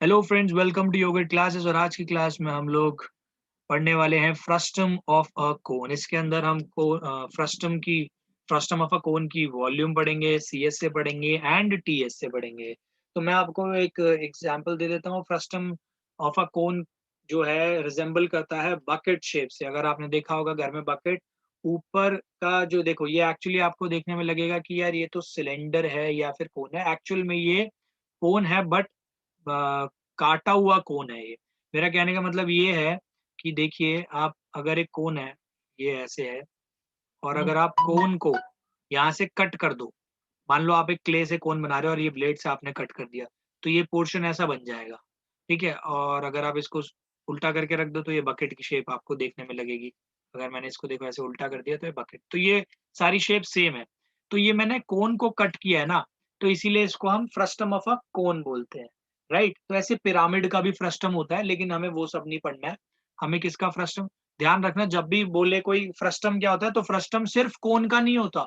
Hello friends, welcome to yoga classes. और आज की क्लास में हम लोग पढ़ने वाले हैं फ्रस्टम ऑफ अ कोन। इसके अंदर हम फ्रस्टम ऑफ अ कोन की वॉल्यूम पढ़ेंगे, सीएस से पढ़ेंगे एंड टीएस से पढ़ेंगे। तो मैं आपको एक एग्जांपल दे देता हूँ। फ्रस्टम ऑफ अ कोन जो है रिजेंबल करता है बकेट शेप से। अगर आपने देखा होगा घर में बकेट, ऊपर का जो देखो, ये एक्चुअली आपको देखने में लगेगा कि यार ये तो सिलेंडर है या फिर कोन है। एक्चुअल में ये कोन है, बट काटा हुआ कोन है ये। मेरा कहने का मतलब ये है कि देखिए, आप अगर एक कोन है, ये ऐसे है, और अगर आप कोन को यहाँ से कट कर दो, मान लो आप एक क्ले से कोन बना रहे हो और ये ब्लेड से आपने कट कर दिया, तो ये पोर्शन ऐसा बन जाएगा। ठीक है। और अगर आप इसको उल्टा करके रख दो तो ये बकेट की शेप आपको देखने में लगेगी। अगर मैंने इसको देखो ऐसे उल्टा कर दिया तो ये बकेट, तो ये सारी शेप सेम है। तो ये मैंने कोन को कट किया है ना, तो इसीलिए इसको हम फ्रस्टम ऑफ अ कोन बोलते हैं। राइट। तो ऐसे पिरामिड का भी फ्रस्टम होता है, लेकिन हमें वो सब नहीं पढ़ना है। हमें किसका फ्रस्टम, ध्यान रखना जब भी बोले कोई फ्रस्टम क्या होता है, तो फ्रस्टम सिर्फ कोन का नहीं होता,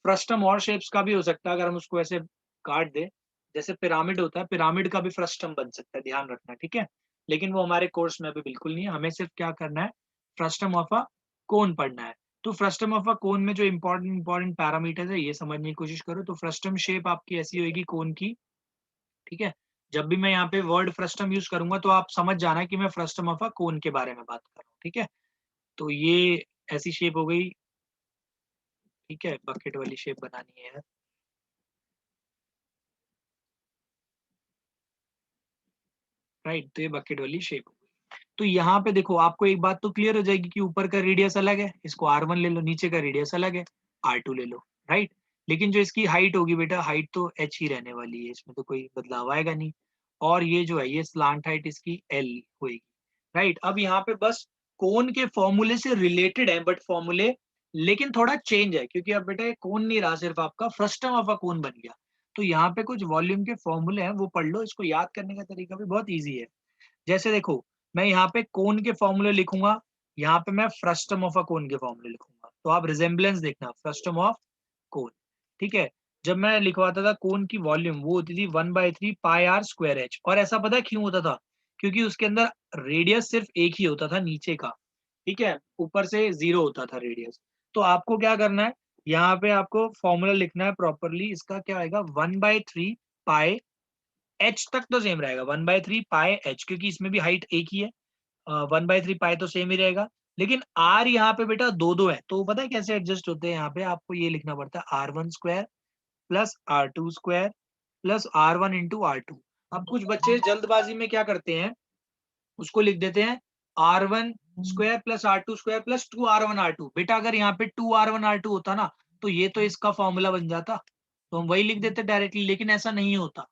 फ्रस्टम और शेप्स का भी हो सकता है। अगर हम उसको ऐसे काट दें, जैसे पिरामिड होता है, पिरामिड का भी फ्रस्टम बन सकता है, ध्यान रखना। ठीक है। लेकिन वो हमारे कोर्स में अभी बिल्कुल नहीं है। हमें सिर्फ क्या करना है, फ्रस्टम ऑफ अ कोन पढ़ना है। तो फ्रस्टम ऑफ अ कोन में जो इंपॉर्टेंट पैरामीटर्स है, ये समझने की कोशिश करो। तो फ्रस्टम शेप आपकी ऐसी होगी कोन की। ठीक है। जब भी मैं यहाँ पे वर्ड फ्रस्टम यूज करूंगा तो आप समझ जाना कि मैं फ्रस्टम ऑफ अ कोन के बारे में बात कर रहा हूँ। ठीक है। तो ये ऐसी शेप हो गई। ठीक है, बकेट वाली शेप बनानी है। राइट। तो ये बकेट वाली शेप हो गई। तो यहाँ पे देखो, आपको एक बात तो क्लियर हो जाएगी कि ऊपर का रेडियस अलग है, इसको R1 ले लो, नीचे का रेडियस अलग है, R2 ले लो। राइट। लेकिन जो इसकी हाइट होगी बेटा, हाइट तो h ही रहने वाली है, इसमें तो कोई बदलाव आएगा नहीं। और ये जो है, ये स्लांट हाइट इसकी L होगी। राइट। अब यहाँ पे बस कोन के फॉर्मूले से रिलेटेड है, बट फॉर्मूले लेकिन थोड़ा चेंज है, क्योंकि अब बेटा ये कोन नहीं रहा, सिर्फ आपका फ्रस्टम ऑफ अ कोन बन गया। तो यहाँ पे कुछ वॉल्यूम के फॉर्मूले हैं, वो पढ़ लो। इसको याद करने का तरीका भी बहुत ईजी है। जैसे देखो, मैं यहाँ पे कोन के फॉर्मूले लिखूंगा, यहाँ पे मैं फ्रस्टम ऑफ अ कोन के फॉर्मूले लिखूंगा। तो आप रिजेम्बलेंस देखना, फ्रस्टम ऑफ कोन। ठीक है। जब मैं लिखवाता था कोन की वॉल्यूम, वो होती थी 1/3 πr²h। और ऐसा पता है क्यों होता था? क्योंकि उसके अंदर रेडियस सिर्फ एक ही होता था, नीचे का। ठीक है। ऊपर से 0 होता था रेडियस। तो आपको क्या करना है, यहाँ पे आपको फॉर्मूला लिखना है प्रॉपरली। इसका क्या आएगा, 1/3 पाई, एच तक तो सेम रहेगा, 1/3 πh, क्योंकि इसमें भी हाइट एक ही है। 1/3 पाई तो सेम ही रहेगा। लेकिन आर यहाँ पे बेटा दो दो है, तो पता है कैसे एडजस्ट होते हैं? यहाँ पे आपको ये लिखना पड़ता है R1² plus R2² plus R1 into R2। अब कुछ बच्चे जल्दबाजी में क्या करते हैं, उसको लिख देते हैं R1² plus R2² plus 2R1R2। बेटा अगर यहाँ पे 2R1R2 होता ना, तो ये तो इसका फॉर्मूला बन जाता, तो हम वही लिख देते डायरेक्टली। लेकिन ऐसा नहीं होता।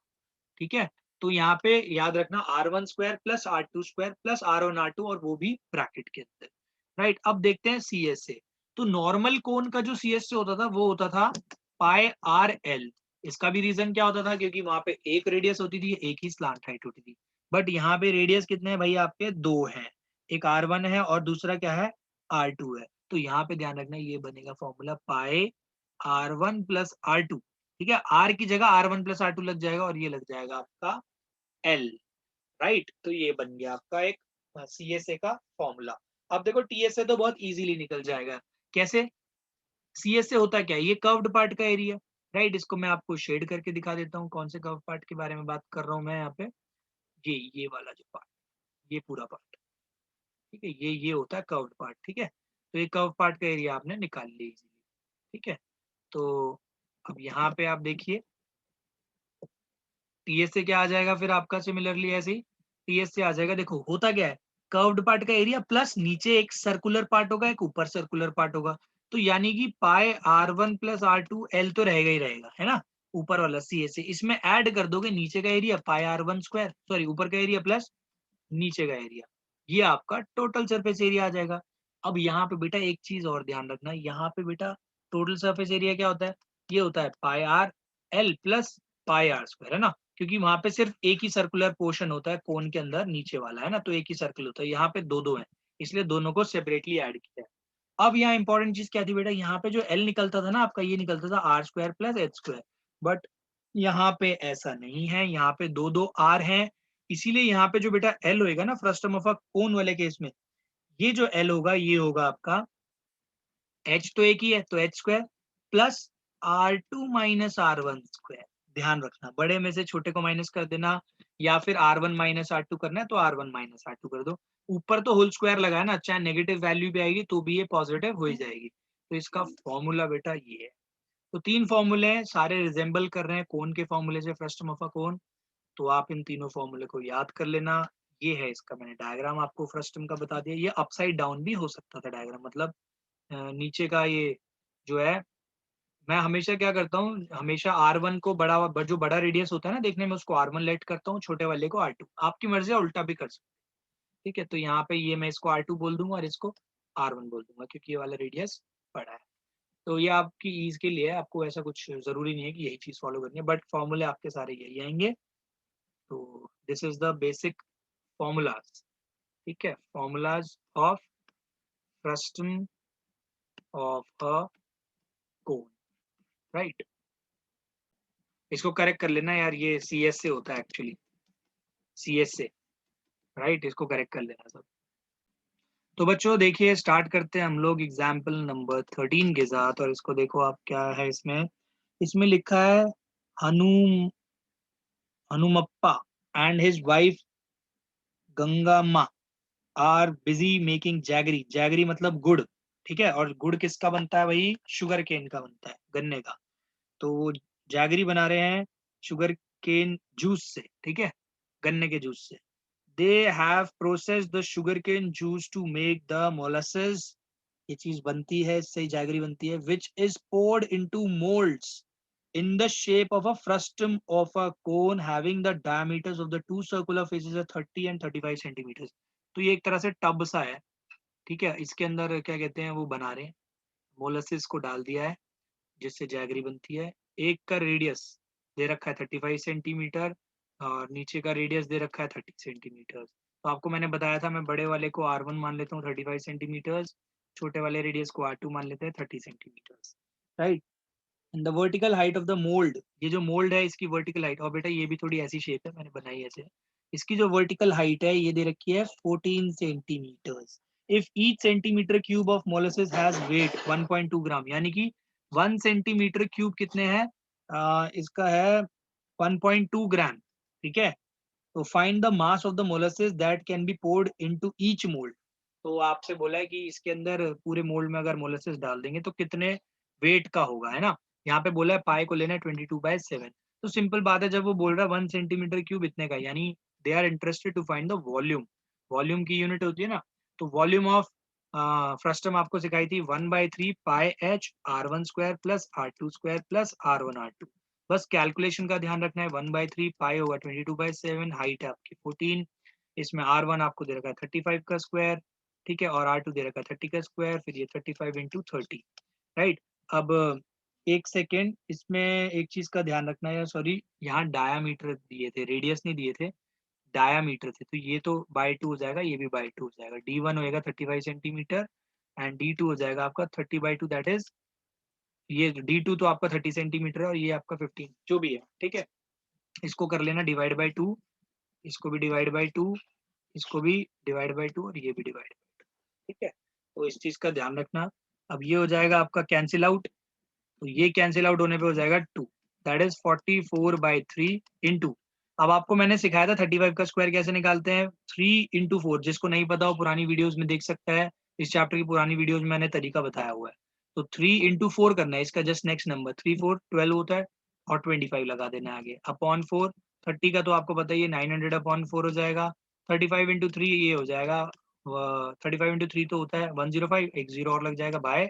ठीक है। तो यहाँ पे याद रखना R1² plus R2² plus R1R2, और वो भी ब्रैकेट के अंदर। राइट। अब देखते हैं CS से। तो नॉर्मल कोन का जो CS से होता था, वो होता था πRL। इसका भी रीजन क्या होता था, क्योंकि वहां पे एक रेडियस होती थी, एक ही स्लांट हाइट होती थी। बट यहाँ पे रेडियस कितने हैं भाई, आपके दो हैं। एक R1 है और दूसरा क्या है, R2 है। तो यहाँ पे ध्यान रखना, ये बनेगा फॉर्मूला πR1 प्लस R2। ठीक है। R की जगह R1 प्लस R2 लग जाएगा, और ये लग जाएगा आपका L। राइट। तो ये बन गया आपका एक CSA का फॉर्मूला। अब देखो, TSA तो बहुत इजीली निकल जाएगा। कैसे? CSA होता क्या है, ये कर्व्ड पार्ट का एरिया। राइट। इसको मैं आपको शेड करके दिखा देता हूँ, कौन से कर्व पार्ट के बारे में बात कर रहा हूँ मैं यहाँ पे। ये वाला जो पार्ट, ये पूरा पार्ट। ठीक है। ये होता है कर्व्ड पार्ट। ठीक है। तो ये कर्व पार्ट का एरिया आपने निकाल लिया इजीली। ठीक है। तो अब यहाँ पे आप देखिए, टीएस से क्या आ जाएगा फिर आपका, सिमिलरली ऐसे ही टीएस से आ जाएगा। देखो होता क्या है, कर्व्ड पार्ट का एरिया प्लस नीचे एक सर्कुलर पार्ट होगा, एक ऊपर सर्कुलर पार्ट होगा। तो यानी कि πR1 प्लस R2 L तो रहेगा ही रहेगा, है ना। ऊपर वाला CS से इसमें ऐड कर दोगे नीचे का एरिया πR1², सॉरी ऊपर का एरिया प्लस नीचे का एरिया, ये आपका टोटल सरफेस एरिया आ जाएगा। अब यहाँ पे बेटा एक चीज और ध्यान रखना, यहाँ पे बेटा टोटल सरफेस एरिया क्या होता है, ये होता है πRL प्लस πR², है ना। क्योंकि वहां पे सिर्फ एक ही सर्कुलर पोर्शन होता है कोन के अंदर, नीचे वाला, है ना। तो एक ही सर्कल होता है, यहाँ पे दो दो है, इसलिए दोनों को सेपरेटली ऐड किया है। अब यहाँ इंपॉर्टेंट चीज क्या थी बेटा, यहाँ पे जो L निकलता था ना आपका, ये निकलता था R² प्लस H²। बट यहाँ पे ऐसा नहीं है, यहाँ पे दो दो R है, इसीलिए यहाँ पे जो बेटा एल होएगा ना फ्रस्टम ऑफ अ कोन वाले केस में, ये जो एल होगा ये होगा आपका एच तो एक ही है तो H square plus R2 minus R1 square. ध्यान रखना बड़े में से छोटे को माइनस कर देना, या फिर R1 माइनस R2 करना है तो R1 माइनस R2 कर दो। ऊपर तो होल स्क्वायर लगा है ना, चाहे नेगेटिव वैल्यू भी आएगी तो भी ये पॉजिटिव हो ही जाएगी। तो इसका फॉर्मूला बेटा ये है। तो 3 फॉर्मूले हैं, सारे रिजेंबल कर रहे हैं कोन के फॉर्मूले से, फ्रस्टम ऑफ अ कोन। तो आप इन तीनों फॉर्मूले को याद कर लेना। ये है इसका, मैंने डायग्राम आपको फ्रस्टम का बता दिया। ये अपसाइड डाउन भी हो सकता था डायग्राम, मतलब नीचे का ये जो है, मैं हमेशा क्या करता हूँ, हमेशा R1 को जो बड़ा रेडियस होता है ना देखने में, उसको R1 लेट करता हूँ, छोटे वाले को R2। आपकी मर्जी है, उल्टा भी कर सकते हैं। ठीक है, तो यहाँ पे ये मैं इसको R2 बोल दूंगा और इसको R1 बोल दूंगा, क्योंकि ये वाला रेडियस बड़ा है। तो ये आपकी ईज के लिए है, आपको ऐसा कुछ जरूरी नहीं है कि यही चीज फॉलो करनी है, बट फॉर्मूले आपके सारे यही आएंगे। तो this is the basic formulas. ठीक है, formulas of frustum of a cone, right. इसको करेक्ट कर लेना यार, ये CS से होता है एक्चुअली, CS से, राइट। इसको करेक्ट कर लेना सब। तो बच्चों देखिए, स्टार्ट करते हैं हम लोग एग्जाम्पल नंबर 13 के साथ। और इसको देखो आप, क्या है इसमें, इसमें लिखा है Hanu Hanumappa and his wife Gangamma are busy making jaggery. Jaggery मतलब गुड़, ठीक है। और गुड़ किसका बनता है भाई, शुगर केन का बनता है, गन्ने का। तो वो जैगरी बना रहे हैं शुगर केन जूस से, ठीक है, गन्ने के जूस से। They have processed the sugarcane juice to make the molasses। ये चीज बनती है, इससे जैगरी बनती है, which is poured into molds in the shape of a frustum of a cone having the diameters of the two circular faces are 30 and 35 centimeters। तो ये एक तरह से टब सा है, ठीक है। इसके अंदर क्या कहते हैं, वो बना रहे हैं, मोलासेस को डाल दिया है जिससे जैगरी बनती है। एक का रेडियस दे रखा है 35 सेंटीमीटर और नीचे का रेडियस दे रखा है 30 सेंटीमीटर। तो आपको मैंने बताया था, मैं बड़े वाले को R1 मान लेता हूँ 35 सेंटीमीटर, छोटे वाले रेडियस को R2 मान लेते हैं 30 centimetre, right. And the vertical height of the mould, ये जो मोल्ड है इसकी वर्टिकल हाइट, और बेटा ये भी थोड़ी ऐसी शेप है मैंने बनाई ऐसे, इसकी जो वर्टिकल हाइट है ये दे रखी है 14 centimetre. If each centimetre cube of molasses has weight 1.2 gram, यानी कि 1 सेंटीमीटर क्यूब कितने हैं, इसका है 1.2 ग्राम, ठीक है। तो find the mass of the molasses that can be poured into each mould. तो आपसे बोला है कि इसके अंदर पूरे मोल्ड में अगर मोलासेस डाल देंगे तो कितने वेट का होगा, है ना। यहाँ पे बोला है पाई को लेना है 22/7। तो सिंपल बात है, जब वो बोल रहा है 1 सेंटीमीटर क्यूब इतने का, यानी they are interested to find the volume. Volume की यूनिट होती है ना, तो वॉल्यूम ऑफ फ्रस्टम आपको सिखाई थी 1/3 pi h R1 square plus R2 square plus R1 R2। बस कैलकुलेशन का ध्यान रखना है, 1/3 पाई होगा 22/7, हाइट है आपकी 14, इसमें R1 आपको दे रखा है 35 का स्क्वायर, ठीक है, और R2 दे रखा है 30 का स्क्वायर, फिर ये 35 इंटू 30, राइट। अब एक सेकेंड, इसमें एक चीज का ध्यान रखना है, सॉरी यहाँ डायामीटर दिए थे, रेडियस नहीं दिए थे, डायामीटर थे। तो ये तो बाई 2 हो जाएगा, ये भी बाई 2 हो जाएगा। D1 होएगा 35 सेंटीमीटर एंड D2 हो जाएगा आपका 30/2, दैट इज ये D2 तो आपका 30 सेंटीमीटर है और ये आपका 15, जो भी है, ठीक है। इसको कर लेना डिवाइड बाई 2, इसको भी डिवाइड बाई 2, इसको भी डिवाइड बाई 2 और ये भी डिवाइड, ठीक है। तो इस चीज का ध्यान रखना। अब ये हो जाएगा आपका कैंसिल आउट, तो ये कैंसिल आउट होने पे हो जाएगा 2, दैट इज 44/3 इंटू, अब आपको मैंने सिखाया था 35 का स्क्वायर कैसे निकालते हैं, 3 इंटू 4। जिसको नहीं पता हो पुरानी वीडियोस में देख सकता है, इस चैप्टर की पुरानी वीडियोस में मैंने तरीका बताया हुआ है। तो 3 इंटू 4 करना है, इसका जस्ट नेक्स्ट नंबर 3 4 12 होता है, और 25 लगा देना है आगे, अपॉन 4। 30 का तो आपको पता ही है, 900/4 हो जाएगा। 35 इंटू 3 ये हो जाएगा, 35 इंटू 3 तो होता है 105, एक जीरो और लग जाएगा बाय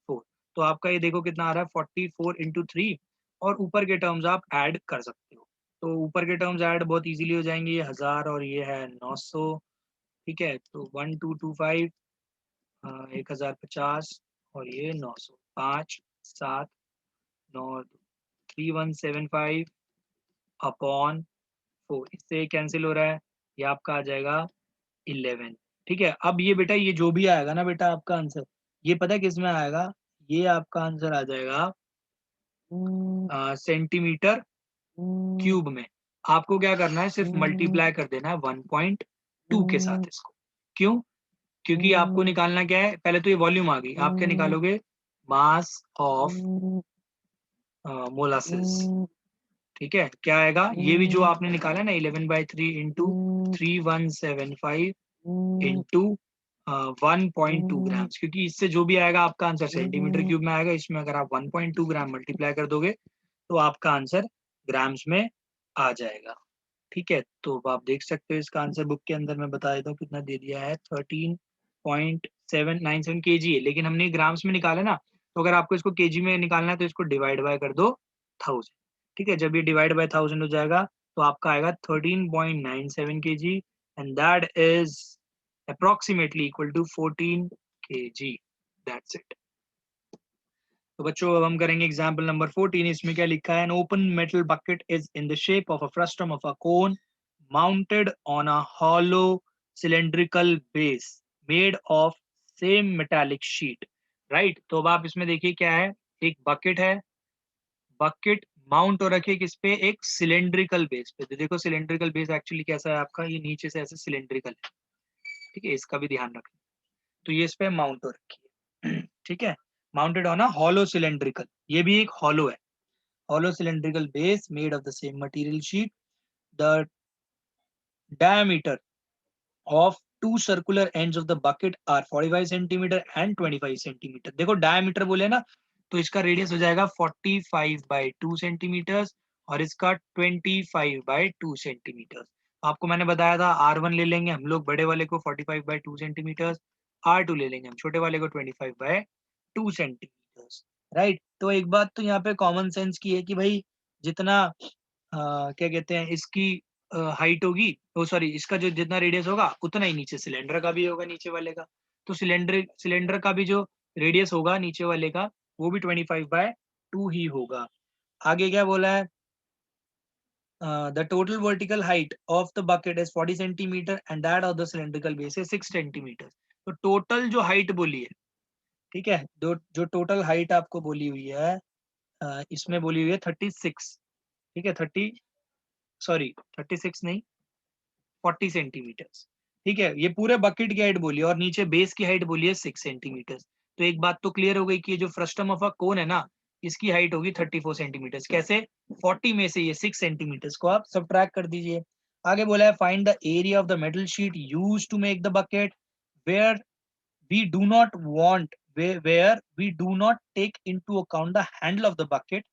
4। तो आपका ये देखो कितना आ रहा है 44 इंटू 3, और ऊपर के टर्म्स आप ऐड कर सकते हो। तो ऊपर के टर्म्स ऐड बहुत इजीली हो जाएंगे, ये 1000 और ये है 900, ठीक है। तो 1225, 1050 और ये 900, 5 7 9, 3175 अपॉन 4, इससे कैंसिल हो रहा है, ये आपका आ जाएगा 11, ठीक है। अब ये बेटा, ये जो भी आएगा ना बेटा आपका आंसर, ये पता है किस में आएगा, ये आपका आंसर आ जाएगा सेंटीमीटर क्यूब में। आपको क्या करना है, सिर्फ मल्टीप्लाई कर देना है 1.2 के साथ इसको। क्यों? क्योंकि आपको निकालना क्या है, पहले तो ये वॉल्यूम आ गई, आप क्या निकालोगे, मास ऑफ मोलासिस। ठीक है, क्या आएगा, ये भी जो आपने निकाला ना 11/3 इंटू 3175 इंटू 1.2 ग्राम्स, क्योंकि इससे जो भी आएगा आपका आंसर सेंटीमीटर क्यूब में आएगा। इसमें अगर आप 1.2 ग्राम मल्टीप्लाई कर दोगे तो आपका आंसर ग्राम्स में आ जाएगा। ठीक है, तो आप देख सकते हो इसका आंसर बुक के अंदर मैं बता देता हूँ कितना दे दिया है, 13.797 kg है, लेकिन हमने ग्राम्स में निकाला ना, तो अगर आपको इसको केजी में निकालना है तो इसको डिवाइड बाय कर दो 1000। ठीक है, जब ये डिवाइड बाय 1000 हो जाएगा तो आपका आएगा 13.97 kg and that is approximately equal to 14 kg। That's it. तो बच्चों अब हम करेंगे एग्जाम्पल नंबर 14। इसमें क्या लिखा है, an open metal bucket is in the shape of a frustum of a cone mounted on a hollow cylindrical base made of same metallic sheet। Right, तो अब आप इसमें देखिए क्या है, एक बकेट है, बकेट माउंट हो रखी है किस पे, एक सिलेंड्रिकल बेस पे। तो देखो सिलेंड्रिकल बेस एक्चुअली कैसा है आपका, ये नीचे से ऐसे सिलेंड्रिकल है। ठीक है, इसका भी ध्यान रखना। तो ये इस पे माउंट हो रखी है। ठीक है, mounted on a hollow cylindrical, ये भी एक हॉलो है, hollow cylindrical base made of the same material sheet. The diameter of two circular ends of the bucket are 45 centimeter and 25 centimeter। देखो diameter बोले ना, तो इसका रेडियस हो जाएगा 45/2 सेंटीमीटर और इसका 25/2 सेंटीमीटर। आपको मैंने बताया था R1 ले लेंगे हम लोग बड़े वाले को 45/2 सेंटीमीटर, R2 ले लेंगे हम छोटे वाले को 25/2 सेंटीमीटर। राइट, तो एक बात तो यहाँ पे कॉमन सेंस की है कि भाई जितना क्या कहते हैं इसकी हाइट होगी, ओ सॉरी, इसका जो जितना रेडियस होगा उतना ही नीचे सिलेंडर का भी होगा नीचे वाले का। तो सिलेंडर का भी जो रेडियस होगा नीचे वाले का वो भी 25/2 ही होगा। आगे क्या बोला है, the total vertical height of the bucket is 40 centimetre and that of the cylindrical base is 6 centimetre. तो टोटल जो हाइट बोली है, ठीक है, जो टोटल हाइट आपको बोली हुई है, इसमें बोली हुई है 36। ठीक है, 36 नहीं, 40 सेंटीमीटर। ठीक है, ये पूरे बकेट की हाइट बोली है और नीचे बेस की हाइट बोली है 6 सेंटीमीटर। तो एक बात तो क्लियर हो गई कि ये जो फ्रस्टम ऑफ अ कोन है ना, इसकी हाइट होगी 34 सेंटीमीटर। कैसे, 40 में से ये 6 सेंटीमीटर को आप सबट्रैक्ट कर दीजिए। आगे बोला है find the area of the metal sheet used to make the bucket where we do not want where we do not take into account the handle of the bucket,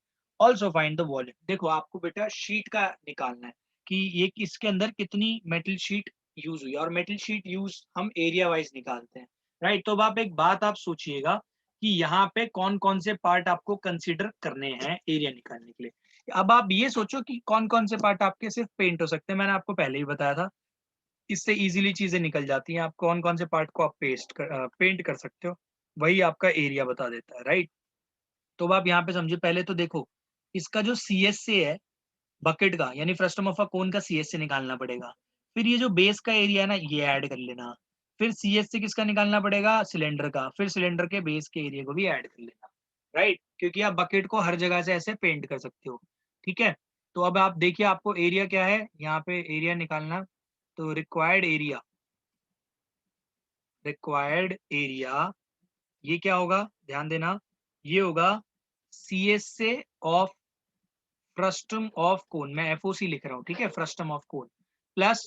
also find the volume। देखो आपको बेटा sheet का निकालना है कि ये इसके अंदर कितनी मेटल शीट यूज हुई, और मेटल शीट यूज हम एरिया वाइज निकालते हैं। राइट, तो अब आप एक बात आप सोचिएगा कि यहाँ पे कौन कौन से पार्ट आपको कंसीडर करने हैं एरिया निकालने के लिए। अब आप ये सोचो कि कौन कौन से पार्ट आपके सिर्फ पेंट हो सकते हैं, मैंने आपको पहले ही बताया था, इससे इजीली चीजें निकल जाती हैं। आप कौन कौन से पार्ट को आप पेंट कर सकते हो, वही आपका एरिया बता देता है। राइट, तो अब आप यहाँ पे समझिए, पहले तो देखो इसका जो सी एस से है बकेट का, यानी फ्रस्टम ऑफ अ कोन का सी एस से निकालना पड़ेगा। फिर ये जो बेस का एरिया है ना, ये ऐड कर लेना। फिर सी एस से किसका निकालना पड़ेगा, सिलेंडर का। फिर सिलेंडर के बेस के एरिया को भी ऐड कर लेना। राइट, क्योंकि आप बकेट को हर जगह से ऐसे पेंट कर सकते हो। ठीक है, तो अब आप देखिए आपको एरिया क्या है, यहाँ पे एरिया निकालना। तो रिक्वायर्ड एरिया ये क्या होगा, ध्यान देना, ये होगा सी एस से ऑफ फ्रस्टम ऑफ कोन, मैं एफ ओ सी लिख रहा हूँ, ठीक है, frustum of cone plus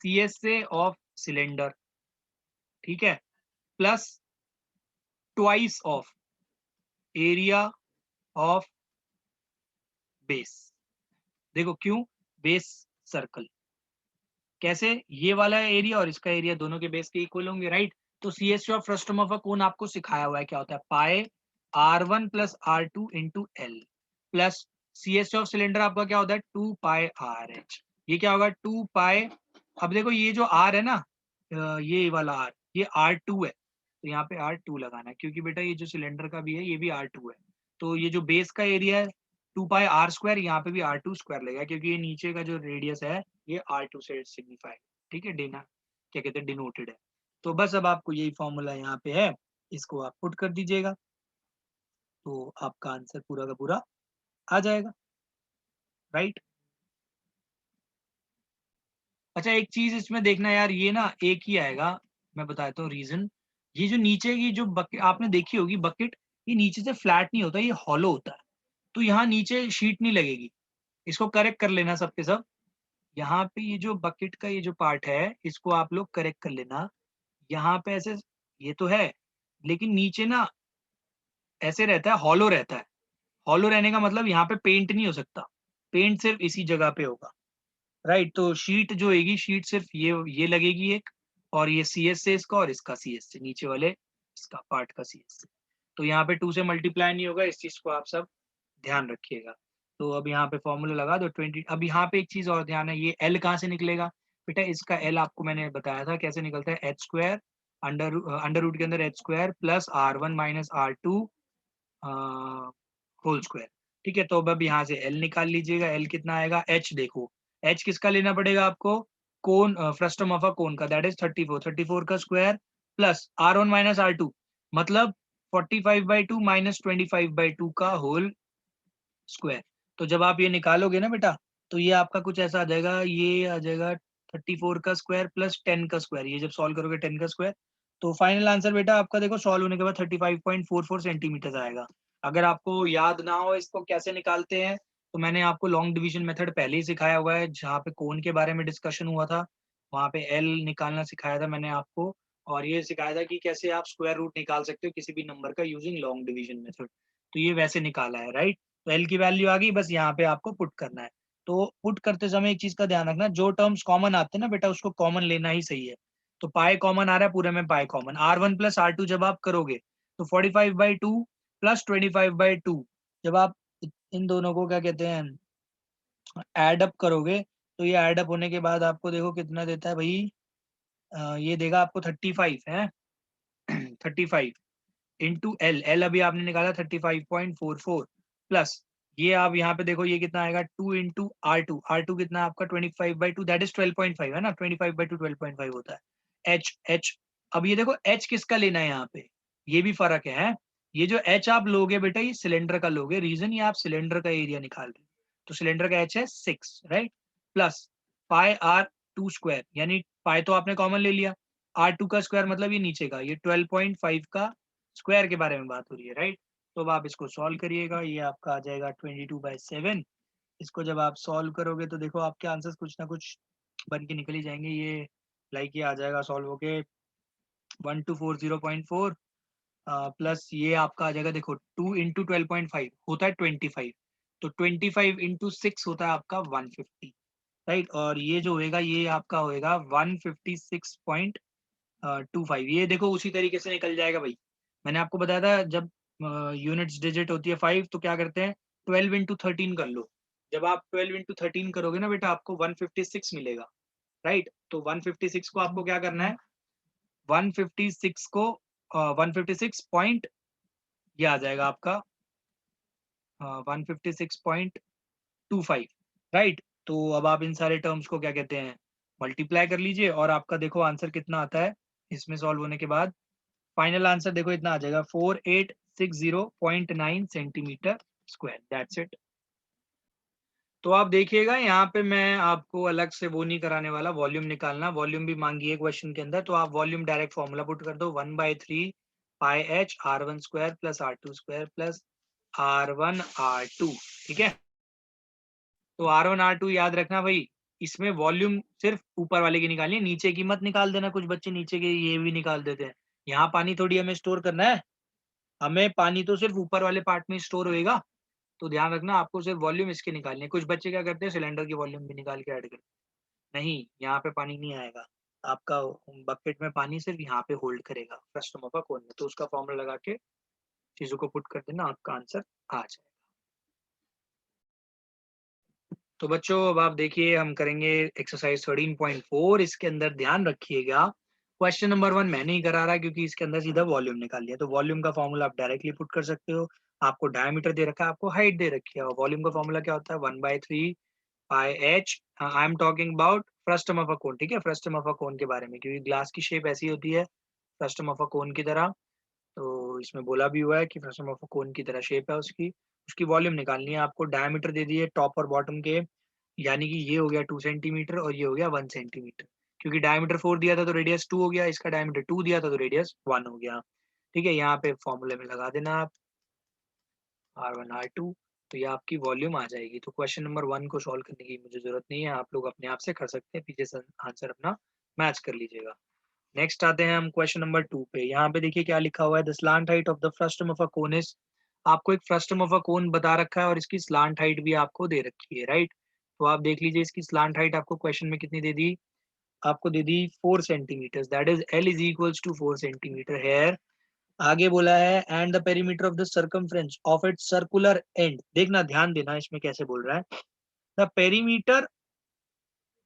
C S से ऑफ सिलेंडर। ठीक है, plus twice of area of base. देखो क्यों, बेस सर्कल, कैसे, ये वाला एरिया और इसका एरिया दोनों के बेस के इक्वल होंगे। राइट, तो C S of frustum of a cone आपको सिखाया हुआ है क्या होता है, pi R1 plus R2 into L, plus C S of cylinder आपका क्या होता है 2πRH। ये क्या होगा 2π। अब देखो ये जो R है ना, ये वाला R, ये R2 है, तो यहाँ पे R2 लगाना है, क्योंकि बेटा ये जो सिलेंडर का भी है ये भी R2 है। तो ये जो बेस का एरिया है 2πR², यहाँ पे भी R2² लगेगा, क्योंकि ये नीचे का जो रेडियस है ये R2 से सिग्निफाइड, ठीक है, डिना क्या कहते हैं, डिनोटेड है। तो बस अब आपको यही फॉर्मूला यहाँ पे है, इसको आप पुट कर दीजिएगा तो आपका आंसर पूरा का पूरा आ जाएगा। राइट, अच्छा एक चीज इसमें देखना यार, ये ना एक ही आएगा, मैं बताता हूँ रीजन। ये जो नीचे की जो बकेट आपने देखी होगी बकेट, ये नीचे से फ्लैट नहीं होता, ये हॉलो होता है, तो यहाँ नीचे शीट नहीं लगेगी। इसको करेक्ट कर लेना सबके सब। यहाँ पे ये जो बकेट का ये जो पार्ट है, इसको आप लोग करेक्ट कर लेना। यहाँ पे ऐसे ये तो है, लेकिन नीचे ना ऐसे रहता है, हॉलो रहता है। हॉलो रहने का मतलब यहाँ पे पेंट नहीं हो सकता, पेंट सिर्फ इसी जगह पे होगा, राइट। तो शीट जो होगी, शीट सिर्फ ये लगेगी एक, और ये सी एस से इसका और इसका सी एस से, नीचे वाले इसका पार्ट का सी एस से। तो यहाँ पे 2 से मल्टीप्लाई नहीं होगा, इस चीज को आप सब ध्यान रखिएगा। तो अब यहाँ पे फॉर्मूला लगा दो 20। अब यहाँ पे एक चीज और ध्यान है, ये एल कहाँ से निकलेगा बेटा, इसका एल आपको मैंने बताया था कैसे निकलता है, एच स्क्वायर अंडर रूट के अंदर H square plus R1 minus R2 whole square. ठीक है, तो अब यहाँ से एल निकाल लीजिएगा, एल कितना आएगा, एच देखो, एच किसका लेना पड़ेगा आपको, कोन फ्रस्टम ऑफ अ कोन का, दैट इज 34 का square plus R1 minus R2, मतलब 45/2 माइनस 25/2 का होल स्क्वायर। तो जब आप ये निकालोगे ना बेटा, तो ये आपका कुछ ऐसा आ जाएगा, ये आ जाएगा 34 का स्क्वायर प्लस 10 का स्क्वायर। ये जब सॉल्व करोगे 10 का स्क्वायर, तो फाइनल आंसर बेटा आपका देखो सॉल्व होने के बाद 35.44 सेंटीमीटर आएगा। अगर आपको याद ना हो इसको कैसे निकालते हैं, तो मैंने आपको लॉन्ग डिवीजन मेथड पहले ही सिखाया हुआ है, जहाँ पे कोन के बारे में डिस्कशन हुआ था, वहाँ पे एल निकालना सिखाया था मैंने आपको, और ये सिखाया था कि कैसे आप स्क्वायर रूट निकाल सकते हो किसी भी नंबर का यूजिंग लॉन्ग डिवीजन मेथड। तो ये वैसे निकाला है, राइट। तो एल की वैल्यू आ गई, बस यहाँ पे आपको पुट करना है। तो पुट करते समय एक चीज का ध्यान रखना, जो टर्म्स कॉमन आते हैं ना बेटा, उसको कॉमन लेना ही सही है। तो पाई कॉमन आ रहा है, पूरे में pi common, R1 plus R2 जब आप करोगे तो 45/2 प्लस 25/2, जब आप इन दोनों को क्या कहते हैं एड अप करोगे, तो ये एड अप होने के बाद आपको देखो कितना देता है भाई, ये देगा आपको 35 है। 35 इंटू एल, एल अभी आपने निकाला 35.44 प्लस ये आप यहाँ पे देखो ये कितना आएगा 2 इंटू R2, R2 कितना है आपका 25/2, दैट इज 12.5 है ना, 25/2 12.5 होता है। एच अब ये देखो एच किसका लेना है यहाँ पे, ये भी फर्क है। ये जो एच आप लोगे बेटा, ये सिलेंडर का लोगे, रीजन ये आप सिलेंडर का एरिया निकाल रहे हो, तो सिलेंडर का एच है 6, right. Plus pi R2 square, यानी पाई तो आपने कॉमन ले लिया, R2 का स्क्वायर मतलब ये नीचे का, ये 12.5 का स्क्वायर के बारे में बात हो रही है, राइट। तो अब आप इसको सॉल्व करिएगा, ये आपका आ जाएगा 22/7। इसको जब आप सॉल्व करोगे तो देखो आपके आंसर्स कुछ ना कुछ बन के निकल ही जाएंगे। ये लाइक ये आ जाएगा सॉल्व होके 1240.4 प्लस ये आपका आ जाएगा देखो 2 इंटू 12.5 होता है 25, तो 25 इंटू 6 होता है आपका 150, राइट। और ये जो होएगा ये आपका होएगा 156.25। ये देखो उसी तरीके से निकल जाएगा भाई, मैंने आपको बताया था जब यूनिट्स डिजिट होती है 5 तो क्या करते हैं 12 इंटू 13 कर लो। जब आप 12 इंटू 13 करोगे ना बेटा, आपको 156 मिलेगा, राइट। तो 156 को आपको क्या करना है, 156 को 156 पॉइंट, ये आ जाएगा आपका 156.25, राइट। तो अब आप इन सारे टर्म्स को क्या कहते हैं मल्टीप्लाई कर लीजिए, और आपका देखो आंसर कितना आता है इसमें सॉल्व होने के बाद। फाइनल आंसर देखो इतना आ जाएगा 4860.9 सेंटीमीटर स्क्वायर, दैट्स इट। तो आप देखिएगा यहाँ पे मैं आपको अलग से वो नहीं कराने वाला, वॉल्यूम निकालना, वॉल्यूम भी मांगी है क्वेश्चन के अंदर, तो आप वॉल्यूम डायरेक्ट फॉर्मूला पुट कर दो 1/3 pi h R1 square plus R2 square plus R1 R2, ठीक है। तो R1 R2 याद रखना भाई, इसमें वॉल्यूम सिर्फ ऊपर वाले की निकालनी है, नीचे की मत निकाल देना, कुछ बच्चे नीचे के ये भी निकाल देते हैं। यहाँ पानी थोड़ी हमें स्टोर करना है, हमें पानी तो सिर्फ ऊपर वाले पार्ट में स्टोर होएगा। तो ध्यान रखना आपको सिर्फ वॉल्यूम इसके निकालनी है। कुछ बच्चे क्या करते हैं सिलेंडर की वॉल्यूम भी निकाल के ऐड करते हैं, नहीं यहाँ पे पानी नहीं आएगा आपका, बकेट में पानी सिर्फ यहाँ पे होल्ड करेगा फ्रस्टम ऑफ अ कोन में। तो उसका फॉर्मूला लगा के चीजों को पुट कर देना, आपका आंसर आ जाएगा। तो बच्चों अब आप देखिए हम करेंगे एक्सरसाइज 13.4। इसके अंदर ध्यान रखिएगा क्वेश्चन नंबर 1 मैं नहीं करा रहा क्योंकि इसके अंदर सीधा वॉल्यूम निकाल लिया। तो वॉल्यूम का फॉर्मूला आप डायरेक्टली पुट कर सकते हो। आपको डायमीटर दे रखा है, आपको हाइट दे रखी है, और वॉल्यूम का फॉर्मूला क्या होता है 1/3 pi h. I am talking about frustum of a cone, ठीक है, फ्रस्टम ऑफ अ कोन के बारे में, क्योंकि ग्लास की शेप ऐसी होती है फ्रस्टम ऑफ अ कोन की तरह। तो इसमें बोला भी हुआ है कि फ्रस्टम ऑफ अ कोन की तरह शेप है उसकी। उसकी वॉल्यूम निकालनी है आपको, डायमीटर दे दिए टॉप और बॉटम के यानी कि ये हो गया 2 सेंटीमीटर और ये हो गया 1 सेंटीमीटर, क्योंकि डायमीटर 4 दिया था तो रेडियस 2 हो गया, इसका डायमीटर 2 दिया था तो रेडियस 1 हो गया। ठीक है, यहाँ पे फॉर्मूले में लगा देना आप R1 R2, तो ये आपकी वॉल्यूम आ जाएगी। तो क्वेश्चन नंबर 1 को सॉल्व करने की मुझे जरूरत नहीं है, आप लोग अपने आप से कर सकते हैं, पीछे से आंसर अपना मैच कर लीजिएगा। नेक्स्ट आते हैं हम क्वेश्चन नंबर 2 पे। यहाँ पे देखिए क्या लिखा हुआ है, the slant height of the frustum of a cone is, आपको एक फ्रस्टम ऑफ अ कोन बता रखा है और इसकी स्लांट हाइट भी आपको दे रखी है, राइट। तो आप देख लीजिए इसकी स्लांट हाइट आपको क्वेश्चन में कितनी दे दी, आपको दे दी 4 centimetre, that is L is equals to 4 centimetre here. आगे बोला है and the perimeter of the circumference of its circular end, देखना ध्यान देना इसमें कैसे बोल रहा है, द पेरीमीटर,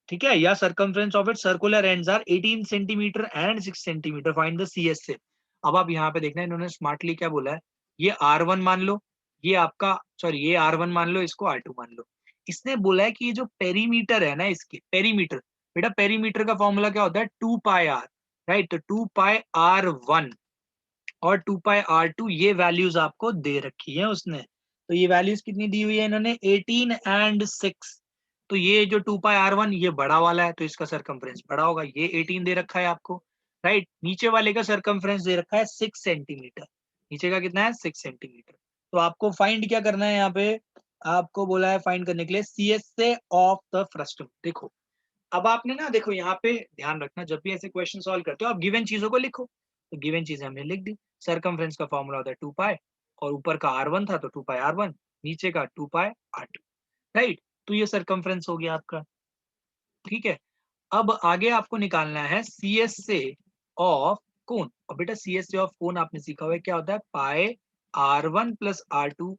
ठीक है, या circumference of its circular ends are 18 centimetre and 6 centimetre, find the CS से। अब आप यहाँ पे देखना इन्होंने स्मार्टली क्या बोला है, ये R1 मान लो, ये आपका सॉरी ये R1 मान लो, इसको R2 मान लो। इसने बोला है कि ये जो पेरीमीटर है ना, इसके पेरीमीटर, बेटा पेरीमीटर का फॉर्मूला क्या होता है 2 पाई R, राइट। तो 2 पाई R1 और 2 पाई R2 ये वैल्यूज आपको दे रखी है उसने। तो ये वैल्यूज कितनी दी हुई है इन्होंने 18 एंड 6। तो ये जो 2 पाई R1 ये बड़ा वाला है तो इसका सरकमफ्रेंस बड़ा होगा, ये 18 दे रखा है आपको, राइट। नीचे वाले का सरकमफ्रेंस दे रखा है 6 सेंटीमीटर, नीचे का कितना है 6 सेंटीमीटर। तो आपको फाइंड क्या करना है यहाँ पे, आपको बोला है फाइंड करने के लिए CS से ऑफ द फ्रस्टम। देखो अब आपने ना, देखो यहाँ पे ध्यान रखना, जब भी ऐसे क्वेश्चन सॉल्व करते हो आप गिवन चीजों को लिखो। तो गिवन चीजें हमने लिख दी, सरकमफ्रेंस का फॉर्मूला होता है 2 पाई और ऊपर का R1 था तो 2 पाई R1, नीचे का 2 पाई R2, राइट। तो ये सरकमफ्रेंस हो गया आपका, ठीक है। अब आगे आपको निकालना है CS से ऑफ कोन, और बेटा CS से ऑफ कोन आपने सीखा हुआ है क्या होता है, पाई R1 plus R2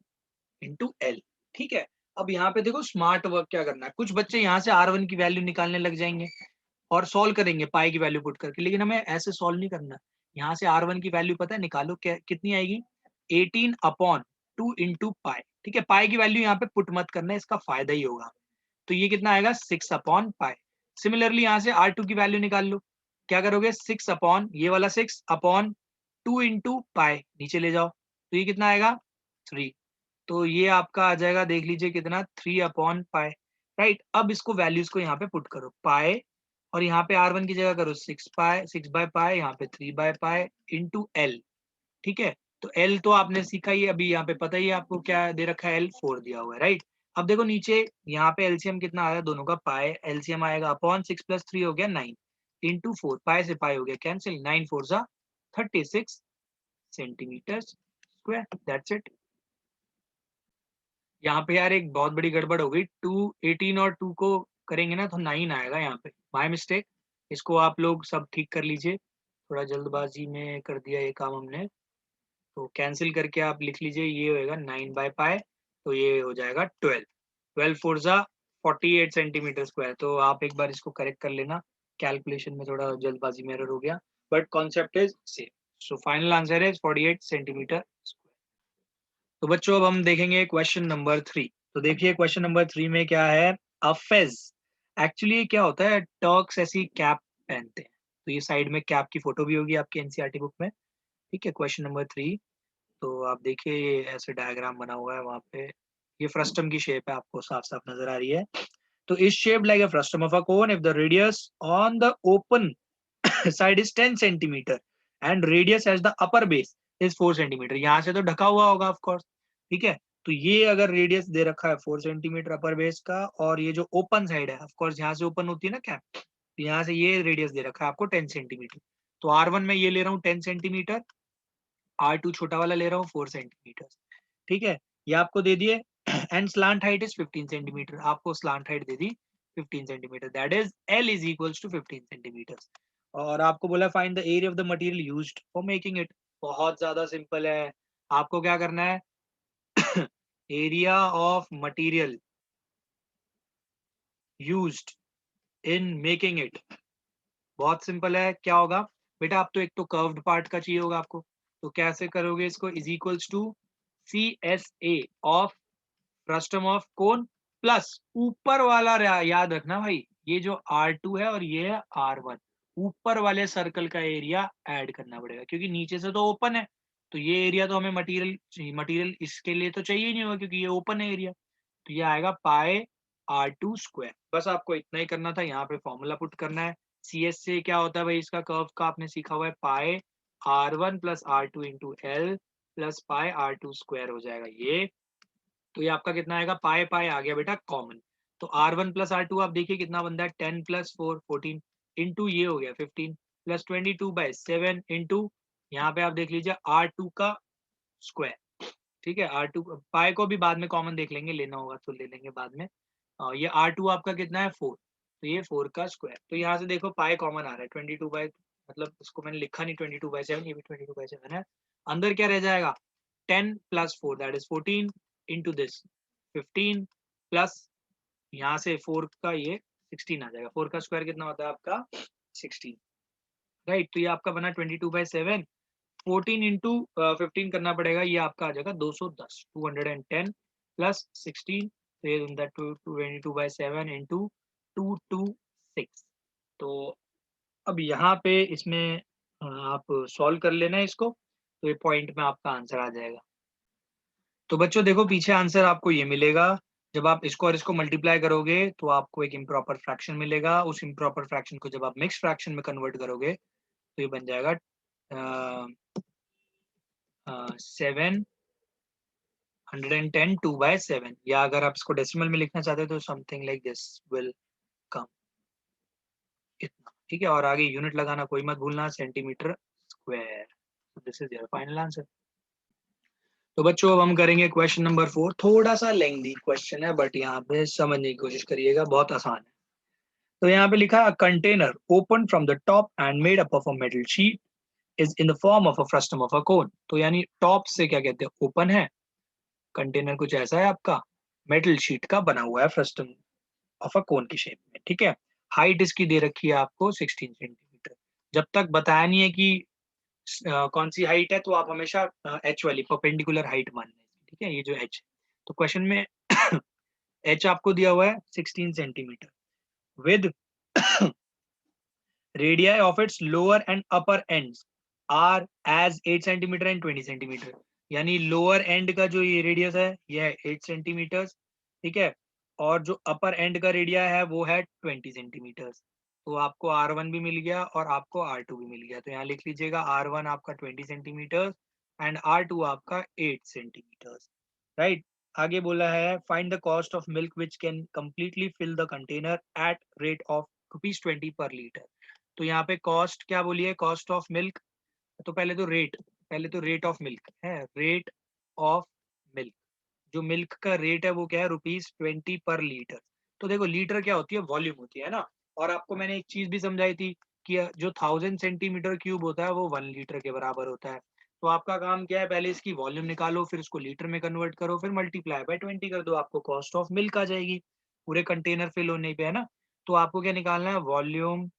into L, ठीक है। अब यहाँ पे देखो स्मार्ट वर्क क्या करना है, कुछ बच्चे यहाँ से R1 की वैल्यू निकालने लग जाएंगे और सॉल्व करेंगे पाई की वैल्यू पुट करके, लेकिन हमें ऐसे सॉल्व नहीं करना। यहाँ से R1 की वैल्यू पता है, निकालो क्या कितनी आएगी, 18 अपॉन 2 इंटू पाई, ठीक है। पाई की वैल्यू यहाँ पे पुट मत करना, इसका फायदा ही होगा। तो ये कितना आएगा 6 अपॉन पाई। सिमिलरली यहाँ से R2 की वैल्यू निकाल लो, क्या करोगे 6 अपॉन ये वाला 6 अपॉन 2 इंटू पाई, नीचे ले जाओ तो ये कितना आएगा 3। तो ये आपका आ जाएगा, देख लीजिए कितना 3 अपॉन पाई, राइट। अब इसको वैल्यूज को यहाँ पे पुट करो, पाई और यहाँ पे R1 की जगह करो 6 पाई, 6 बाय पाई, यहाँ पे 3 बाय पाई इंटू L, ठीक है। तो L तो आपने सीखा ही है, अभी यहाँ पे पता ही है आपको क्या दे रखा है, L 4 दिया हुआ है, राइट। अब देखो नीचे यहाँ पे एलसीएम कितना आया दोनों का, पाई एलसीएम आएगा अपॉन 6 प्लस 3 हो गया 9 इंटू 4, पाई से पाई हो गया कैंसिल, 9 4 जा 36 सेंटीमीटर स्क्वायर, दैट्स इट। यहाँ पे यार एक बहुत बड़ी गड़बड़ हो गई, 2 18 और 2 को करेंगे ना तो 9 आएगा यहाँ पे, माय मिस्टेक। इसको आप लोग सब ठीक कर लीजिए, थोड़ा जल्दबाजी में कर दिया ये काम हमने। तो कैंसिल करके आप लिख लीजिए, ये होएगा 9 बाय पाई, तो ये हो जाएगा 12, 12 फोर जा 48 सेंटीमीटर स्क्वायर। तो आप एक बार इसको करेक्ट कर लेना, कैलकुलेशन में थोड़ा जल्दबाजी में एरर हो गया, but concept is same. So final answer है 48 सेंटीमीटर। तो बच्चों अब हम देखेंगे क्वेश्चन नंबर 3। तो देखिए क्वेश्चन नंबर 3 में क्या है, अफेज। एक्चुअली क्या होता है, टर्क्स ऐसी कैप पहनते हैं, तो ये साइड में कैप की फोटो भी होगी आपकी एनसीईआरटी बुक में, ठीक है। क्वेश्चन नंबर 3, तो आप देखिए ये ऐसे डायग्राम बना हुआ है वहाँ पे, ये फ्रस्टम की शेप है, आपको साफ साफ नजर आ रही है। तो इस shape like a frustum of a cone if the radius on the open side is 10 centimetre and radius as the upper base is 4 centimetre, यहाँ से तो ढका हुआ होगा ऑफ कोर्स, ठीक है। तो ये अगर रेडियस दे रखा है 4 सेंटीमीटर अपर बेस का, और ये जो ओपन साइड है ऑफ कोर्स यहाँ से ओपन होती है ना कैप, तो यहाँ से ये रेडियस दे रखा है आपको 10 सेंटीमीटर। तो R1 में ये ले रहा हूँ 10 सेंटीमीटर, R2 छोटा वाला ले रहा हूँ 4 सेंटीमीटर, ठीक है। ये आपको दे दिए and slant height is 15 centimetre, आपको स्लांट हाइट दे दी 15 centimetre, that is L is equals to 15 centimetre. और आपको बोला find the area of the material used for making it. बहुत ज्यादा सिंपल है, आपको क्या करना है area of material used in making it, बहुत सिंपल है। क्या होगा बेटा, आप तो एक तो कर्व्ड पार्ट का चाहिए होगा आपको, तो कैसे करोगे इसको, is equals to CSA of frustum of cone plus ऊपर वाला याद रखना भाई, ये जो R2 है और ये है R1, ऊपर वाले सर्कल का एरिया ऐड करना पड़ेगा, क्योंकि नीचे से तो ओपन है, तो ये एरिया तो हमें मटेरियल इसके लिए तो चाहिए ही नहीं होगा क्योंकि ये ओपन है एरिया। तो ये आएगा पाई R2 स्क्वायर। बस आपको इतना ही करना था, यहाँ पे फॉर्मूला पुट करना है। CS से क्या होता है भाई, इसका कर्व का आपने सीखा हुआ है, पाई R1 plus R2 into L plus pi R2 square हो जाएगा ये। तो ये आपका कितना आएगा, पाई पाई आ गया बेटा कॉमन। तो R1 प्लस R2 आप देखिए कितना बनता है, 10 प्लस 4 14 इंटू ये हो गया 15 प्लस 22/7 इंटू यहाँ पे आप देख लीजिए R2 का स्क्वायर। ठीक है, R2 पाई को भी बाद में कॉमन देख लेंगे, लेना होगा तो ले लेंगे बाद में। ये R2 आपका कितना है 4, तो ये 4 का स्क्वायर। तो यहाँ से देखो पाई कॉमन आ रहा है 22 बाई, मतलब इसको मैंने लिखा नहीं 22/7, ये भी 22/7 है। अंदर क्या रह जाएगा, 10 plus 4 that is 14 into this 15 plus यहाँ से 4 का ये 16 आ जाएगा। 4 का स्क्वायर कितना होता है आपका 16, राइट। तो ये आपका बना 22/7, 14 इंटू 15 करना पड़ेगा, ये आपका आ जाएगा 210, 210 प्लस 16, तो ये 22/7 इंटू 226। तो अब यहाँ पे इसमें आप सॉल्व कर लेना है इसको, तो ये पॉइंट में आपका आंसर आ जाएगा। तो बच्चों देखो पीछे आंसर आपको ये मिलेगा, जब आप इसको और इसको मल्टीप्लाई करोगे तो आपको एक इम्प्रॉपर फ्रैक्शन मिलेगा। उस इम्प्रॉपर फ्रैक्शन को जब आप मिक्स फ्रैक्शन में कन्वर्ट करोगे तो ये बन जाएगा 710 2/7, या अगर आप इसको डेसिमल में लिखना चाहते हो तो something like this will come, इतना। ठीक है, और आगे यूनिट लगाना कोई मत भूलना, centimetre square. This is your final answer. तो बच्चों अब हम करेंगे क्वेश्चन नंबर 4। थोड़ा सा लेंथी क्वेश्चन है बट यहाँ पे समझने की कोशिश करिएगा, बहुत आसान है। तो यहाँ पे लिखा है container open from the top and made up of a metal sheet is in the form of a frustum of a cone. तो यानी टॉप से क्या कहते हैं, ओपन है, कंटेनर कुछ ऐसा है आपका, मेटल शीट का बना हुआ है फ्रस्टम ऑफ अ कोन की शेप में। ठीक है, हाइट इसकी दे रखी है आपको 16 सेंटीमीटर। जब तक बताया नहीं है कि कौन सी हाइट है, तो आप हमेशा एच वाली परपेंडिकुलर हाइट मान लें। ठीक है, ये जो एच, तो क्वेश्चन में एच आपको दिया हुआ है 16 centimetre with radii of its lower and upper ends are as 8 centimetre and 20 centimetre. यानी लोअर एंड का जो ये रेडियस है ये है 8 सेंटीमीटर। ठीक है, और जो अपर एंड का रेडिया है वो है 20 सेंटीमीटर। तो आपको R1 भी मिल गया और आपको R2 भी मिल गया। तो यहाँ लिख लीजिएगा R1 आपका 20 सेंटीमीटर एंड R2 आपका 8 सेंटीमीटर, राइट। आगे बोला है find the cost of milk which can completely fill the container at rate of ₹20 per litre. तो यहाँ पे कॉस्ट क्या बोली है, कॉस्ट ऑफ मिल्क। तो पहले तो रेट ऑफ मिल्क है, रेट ऑफ मिल्क, जो मिल्क का रेट है वो क्या है ₹20 पर लीटर। तो देखो लीटर क्या होती है, वॉल्यूम होती है ना। और आपको मैंने एक चीज भी समझाई थी कि जो 1000 सेंटीमीटर क्यूब होता है वो 1 लीटर के बराबर होता है। तो आपका काम क्या है, पहले इसकी वॉल्यूम निकालो, फिर उसको लीटर में कन्वर्ट करो, फिर मल्टीप्लाई बाय 20 कर दो, आपको कॉस्ट ऑफ मिल्क आ जाएगी पूरे कंटेनर फिल होने पे, है ना। तो आपको क्या निकालना है, वॉल्यूम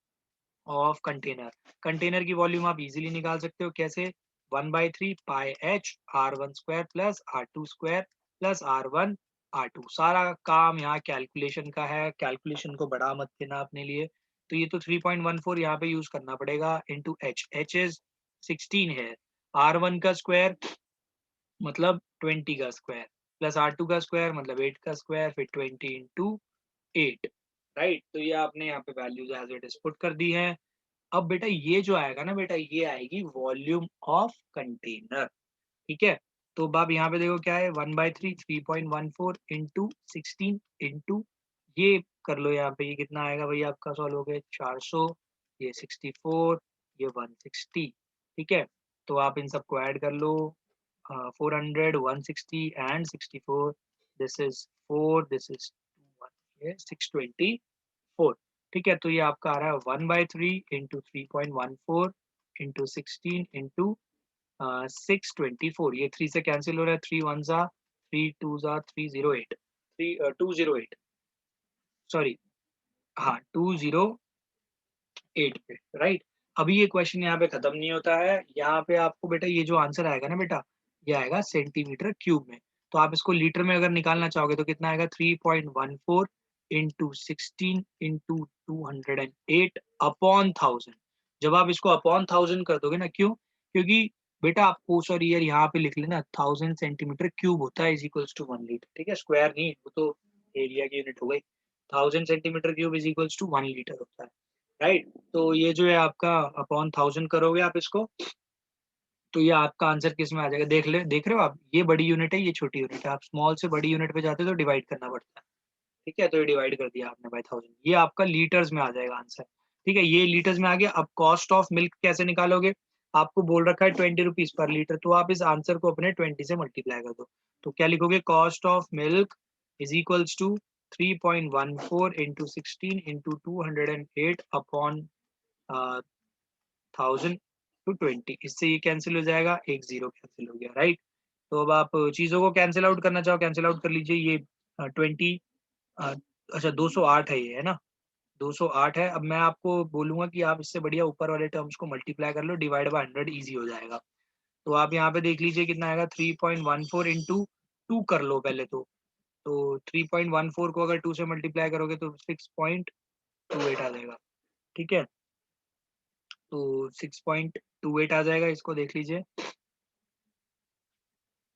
ऑफ कंटेनर। कंटेनर की वॉल्यूम आप इजीली निकाल सकते हो, कैसे, 1/3 pi h R1 square plus R2 square plus R1 R2। सारा काम यहाँ कैलकुलेशन का है, कैलकुलेशन को बढ़ा मत देना अपने लिए। तो ये तो 3.14 यहाँ पे यूज करना पड़ेगा इंटू एच, एच इज 16 है, R1 का स्क्वायर मतलब 20 का स्क्वायर प्लस R2 का स्क्वायर मतलब 8 का स्क्वायर, फिर 20 इंटू 8, राइट। तो ये आपने यहाँ पे values as it is put कर दी है। अब बेटा ये जो आएगा ना बेटा, ये आएगी वॉल्यूम ऑफ कंटेनर। ठीक है, तो अब आप यहाँ पे देखो क्या है, 1/3 3.14 इंटू 16 इंटू ये कर लो, यहाँ पे ये कितना आएगा भाई आपका, सॉल्व हो गया 400, ये 64, ये 160। ठीक है, तो आप इन सबको ऐड कर लो, 400 160 and 64, this is 4, this is 624। ठीक है, तो ये आपका आ रहा है 1/3 इंटू 3.14 इंटू 16 इंटू 624। ये 3 से कैंसिल हो रहा है, 3 1 जा 3 2 जा 308, 208, सॉरी, हाँ 208 पे, राइट। अभी ये क्वेश्चन यहाँ पे खत्म नहीं होता है, यहाँ पे आपको बेटा ये जो आंसर आएगा ना बेटा, ये आएगा सेंटीमीटर क्यूब में। तो आप इसको लीटर में अगर निकालना चाहोगे तो कितना आएगा, 3.14 इंटू 16 इंटू 208 अपॉन 1000। जब आप इसको अपॉन 1000 कर दोगे ना, क्यों, क्योंकि बेटा आपको, सॉरी यार यहाँ पे लिख लेना 1000 सेंटीमीटर क्यूब होता है इज इक्वल्स टू 1 लीटर। ठीक है, स्क्वायर नहीं, वो तो एरिया की यूनिट हो गई। 1000 centimetre cube is equals to 1 litre होता है, राइट। तो ये जो है आपका अपॉन 1000 करोगे आप इसको, तो ये आपका आंसर किस में आ जाएगा, देख रहे हो आप, ये बड़ी यूनिट है, ये छोटी यूनिट है, आप स्मॉल से बड़ी यूनिट पे जाते हो तो डिवाइड करना पड़ता है, ठीक है। तो ये डिवाइड कर दिया आपने बाय 1000, ये आपका लीटर्स में आ जाएगा आंसर, ठीक है। ये लीटर्स में आ गया। अब कॉस्ट ऑफ मिल्क कैसे निकालोगे, आपको बोल रखा है 20 रुपीज पर लीटर, तो आप इस आंसर को अपने 20 से मल्टीप्लाई कर दो। तो क्या लिखोगे, cost of milk is equals to 3.14 into 16 into 208 upon 1000 to 20, इससे ये कैंसिल हो जाएगा, एक जीरो कैंसिल हो गया, राइट। तो अब आप चीजों को कैंसिल आउट करना चाहो, कैंसिल आउट कर लीजिए। ये 20 अच्छा 208 है, ये है ना, 208 है। अब मैं आपको बोलूंगा कि आप इससे बढ़िया ऊपर वाले टर्म्स को मल्टीप्लाई कर लो, डिवाइड बाय 100 इजी हो जाएगा। तो आप यहाँ पे देख लीजिए कितना आएगा, 3.14 इंटू 2 कर लो पहले तो 3.14 को अगर 2 से मल्टीप्लाई करोगे तो 6.28 आ जाएगा, ठीक है। तो 6.28 आ जाएगा, इसको देख लीजिए,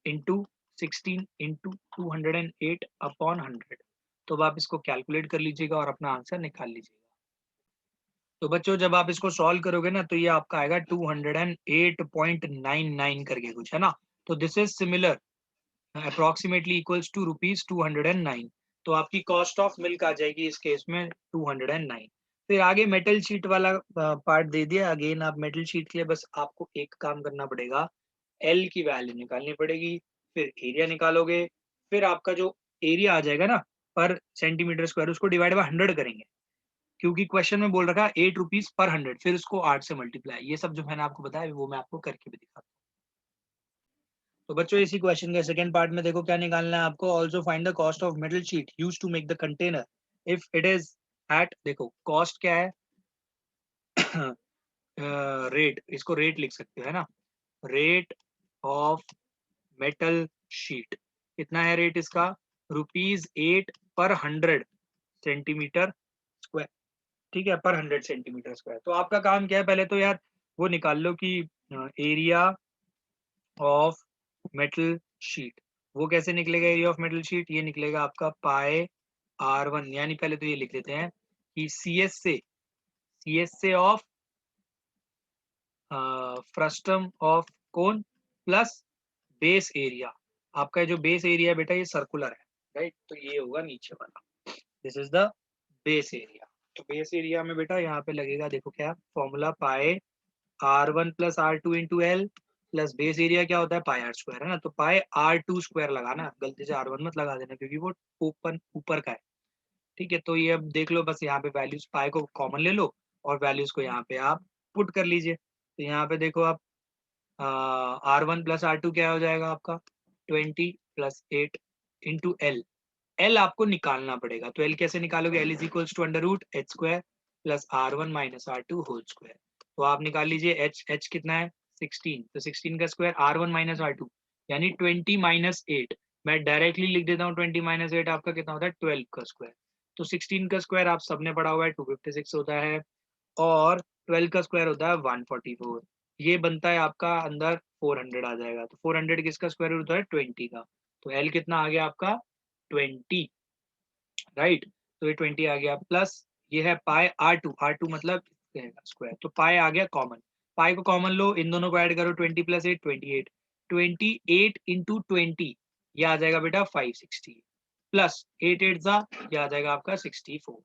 इंटू 16 इंटू 208 अपॉन 100। तो अब आप इसको कैलकुलेट कर लीजिएगा और अपना आंसर निकाल लीजिएगा। तो बच्चों जब आप इसको सॉल्व करोगे ना, तो ये आपका आएगा 208.99 करके कुछ, है ना। तो this is similar approximately equals to rupees 209। तो आपकी कॉस्ट ऑफ मिल्क आ जाएगी इस केस में 209। फिर आगे मेटल शीट वाला पार्ट दे दिया। अगेन आप मेटल शीट के लिए बस आपको एक काम करना पड़ेगा, एल की वैल्यू निकालनी पड़ेगी, फिर एरिया निकालोगे, फिर आपका जो एरिया आ जाएगा ना पर सेंटीमीटर स्क्वायर, उसको डिवाइड बाय 100 करेंगे, क्योंकि क्वेश्चन में बोल रखा है 8 रुपीज पर 100, फिर उसको 8 से मल्टीप्लाई। ये सब जो मैंने आपको बताया वो मैं आपको करके भी दिखाता हूँ। तो बच्चों इसी क्वेश्चन के सेकंड पार्ट में देखो क्या निकालना है आपको। Also find the cost of metal sheet use to make the container if it is at, देखो कॉस्ट क्या है रेट, इसको रेट लिख सकते हो, है ना, रेट ऑफ मेटल शीट कितना है रेट इसका, ₹8 पर 100 सेंटीमीटर स्क्वायर, ठीक है, पर 100 सेंटीमीटर स्क्वायर। तो आपका काम क्या है, पहले तो यार वो निकाल लो कि एरिया ऑफ मेटल शीट, वो कैसे निकलेगा एरिया ऑफ मेटल शीट, ये निकलेगा आपका पाई R1, यानी पहले तो ये लिख लेते हैं कि सी एस से of frustum of cone plus base area. आपका जो बेस एरिया है बेटा ये सर्कुलर है, राइट, तो ये होगा नीचे वाला, this is the base area. तो बेस एरिया में बेटा यहाँ पे लगेगा, देखो क्या फॉर्मूला, पाई R1 plus R2 into L plus base area क्या होता है पाई आर स्क्वायर, है ना। तो पाई R2 स्क्वायर लगाना, गलती से R1 मत लगा देना क्योंकि वो ओपन ऊपर का है, ठीक है। तो ये अब देख लो, बस यहाँ पे वैल्यूज पाई को कॉमन ले लो और वैल्यूज को यहाँ पे आप पुट कर लीजिए। तो यहाँ पे देखो आप R1 प्लस R2 क्या हो जाएगा आपका 20 प्लस 8 इंटू एल, एल आपको निकालना पड़ेगा। तो एल कैसे निकालोगे, L is equals to under root H square plus R1 minus R2 whole square. तो आप निकाल लीजिए एच, एच कितना है 16, तो 16 का स्क्वायर R1 माइनस R2 यानी 20 माइनस 8, मैं डायरेक्टली लिख देता हूँ 20 माइनस 8 आपका कितना होता है 12 का स्क्वायर। तो 16 का स्क्वायर आप सबने पढ़ा हुआ है 256 होता है और 12 का स्क्वायर होता है 144, ये बनता है आपका अंदर 400 आ जाएगा। तो 400 किसका स्क्वायर रूट होता है 20 का, तो एल कितना आ गया आपका 20, राइट। तो ये 20 आ गया प्लस ये है पाई R2 मतलब स्क्वायर, तो पाई आ गया कॉमन, पाई को कॉमन लो, इन दोनों को ऐड करो 20 प्लस 8 28, 28 इंटू 20 ये आ जाएगा बेटा 560 प्लस 8 8 जा ये आ जाएगा आपका 64,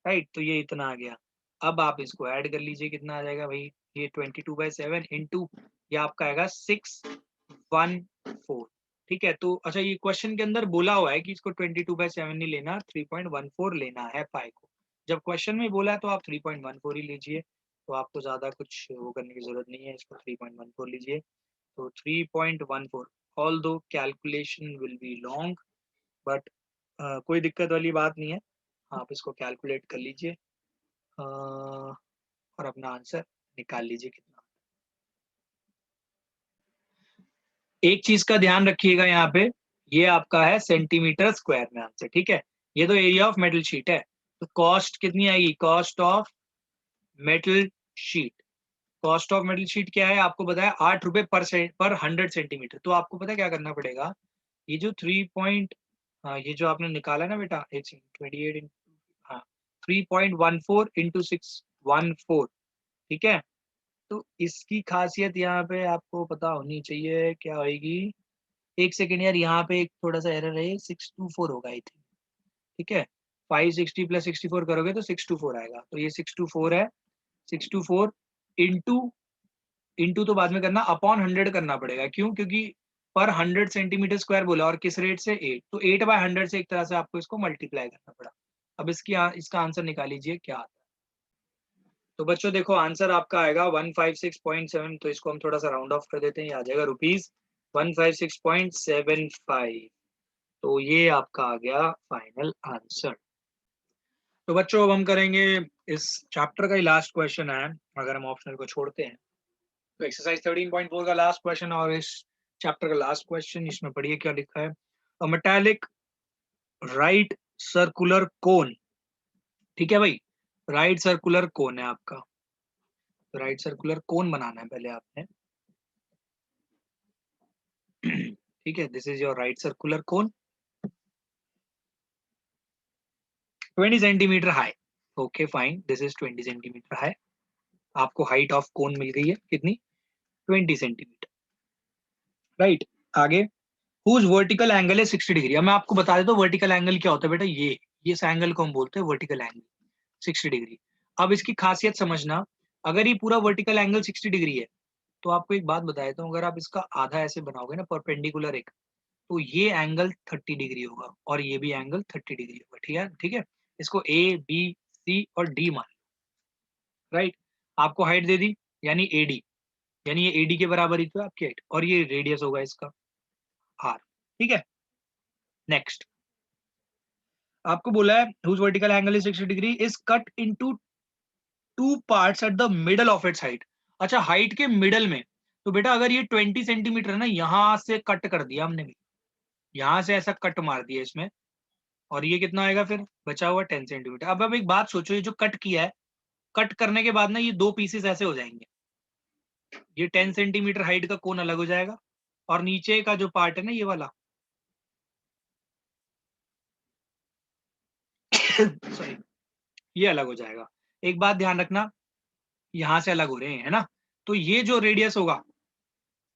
राइट। तो ये इतना आ गया। अब आप इसको ऐड कर लीजिए कितना आ जाएगा भाई, ये 22/7 इंटू ये आपका आएगा 614, ठीक है। तो अच्छा ये क्वेश्चन के अंदर बोला हुआ है कि इसको 22/7 नहीं लेना, 3.14 लेना है पाई को। जब क्वेश्चन में बोला है तो आप 3.14 ही लीजिए, तो आपको ज्यादा कुछ वो करने की जरूरत नहीं है, इसको 3.14 लीजिए। तो 3.14, ऑल दो calculation will be long but कोई दिक्कत वाली बात नहीं है, आप इसको कैलकुलेट कर लीजिए और अपना आंसर निकाल लीजिए कितना। एक चीज का ध्यान रखिएगा यहाँ पे, ये आपका है सेंटीमीटर स्क्वायर में आंसर, ठीक है। ये तो एरिया ऑफ मेटल शीट है, तो कॉस्ट कितनी आएगी, cost of metal sheet, cost of metal sheet क्या है आपको बताया 8 रुपए पर 100 सेंटीमीटर। तो आपको पता है क्या करना पड़ेगा, ये जो 3 पॉइंट, ये जो आपने निकाला ना बेटा 28 3.14 इंटू 614, ठीक है। तो इसकी खासियत यहाँ पे आपको पता होनी चाहिए क्या होगी। एक सेकेंड यार, यहाँ पे एक थोड़ा सा एरर है, 624 होगा आई थिंक, ठीक है। 560 प्लस 64 करोगे तो 624 आएगा, तो ये 624 है। 624 इंटू, इंटू तो बाद में करना, अपॉन 100 करना पड़ेगा। क्यों? क्योंकि पर 100 सेंटीमीटर स्क्वायर बोला, और किस रेट से? 8, तो 8/100 से एक तरह से आपको इसको मल्टीप्लाई करना पड़ा। अब इसका आंसर निकाल लीजिए क्या आता है। तो बच्चों देखो, आंसर आपका आएगा 156.7, तो इसको हम थोड़ा सा राउंड ऑफ कर देते हैं, ये आ जाएगा रुपीज 156.75। तो ये आपका आ गया फाइनल आंसर। तो बच्चों अब हम करेंगे, इस चैप्टर का ही लास्ट क्वेश्चन है, अगर हम ऑप्शनल को छोड़ते हैं। तो एक्सरसाइज 13.4 का लास्ट क्वेश्चन, और इस चैप्टर का लास्ट क्वेश्चन, इसमें पढ़िए क्या लिखा है। अ मेटालिक राइट सर्कुलर कोन, ठीक है भाई, राइट सर्कुलर कोन है आपका। तो राइट सर्कुलर कोन बनाना है पहले आपने, ठीक है। This is your right circular cone, 20 centimetre high. Okay fine, this is 20 centimetre high. आपको हाइट ऑफ कोन मिल गई है कितनी? 20 सेंटीमीटर, राइट। आगे, हुज वर्टिकल एंगल है 60 डिग्री। अब मैं आपको बता देता हूँ वर्टिकल एंगल क्या होता है बेटा। ये इस एंगल को हम बोलते हैं वर्टिकल एंगल, 60 डिग्री। अब इसकी खासियत समझना, अगर ये पूरा वर्टिकल एंगल 60 डिग्री है, तो आपको एक बात बता देता हूँ, अगर आप इसका आधा ऐसे बनाओगे ना, परपेंडिकुलर एक, तो ये एंगल 30 डिग्री होगा, और ये भी एंगल 30 डिग्री होगा, ठीक है, ठीक है। इसको ए बी सी और डी मान, राइट। आपको हाइट दे दी, यानी एडी, यानी ये एडी के बराबर ही तो है आपकी हाइट, और ये रेडियस होगा इसका आर, ठीक है। नेक्स्ट आपको बोला है whose vertical angle is 60 degree is cut into two parts at the middle of its height. अच्छा, हाइट के मिडल में, तो बेटा अगर ये 20 सेंटीमीटर है ना, यहां से कट कर दिया हमने भी, यहां से ऐसा कट मार दिया इसमें, और ये कितना आएगा फिर बचा हुआ 10 सेंटीमीटर। अब एक बात सोचो, ये जो कट किया है, कट करने के बाद ना ये दो पीसेस ऐसे हो जाएंगे, ये 10 सेंटीमीटर हाइट का कोन अलग हो जाएगा, और नीचे का जो पार्ट है ना ये वाला, सॉरी, ये अलग हो जाएगा। एक बात ध्यान रखना, यहां से अलग हो रहे हैं, है ना, तो ये जो रेडियस होगा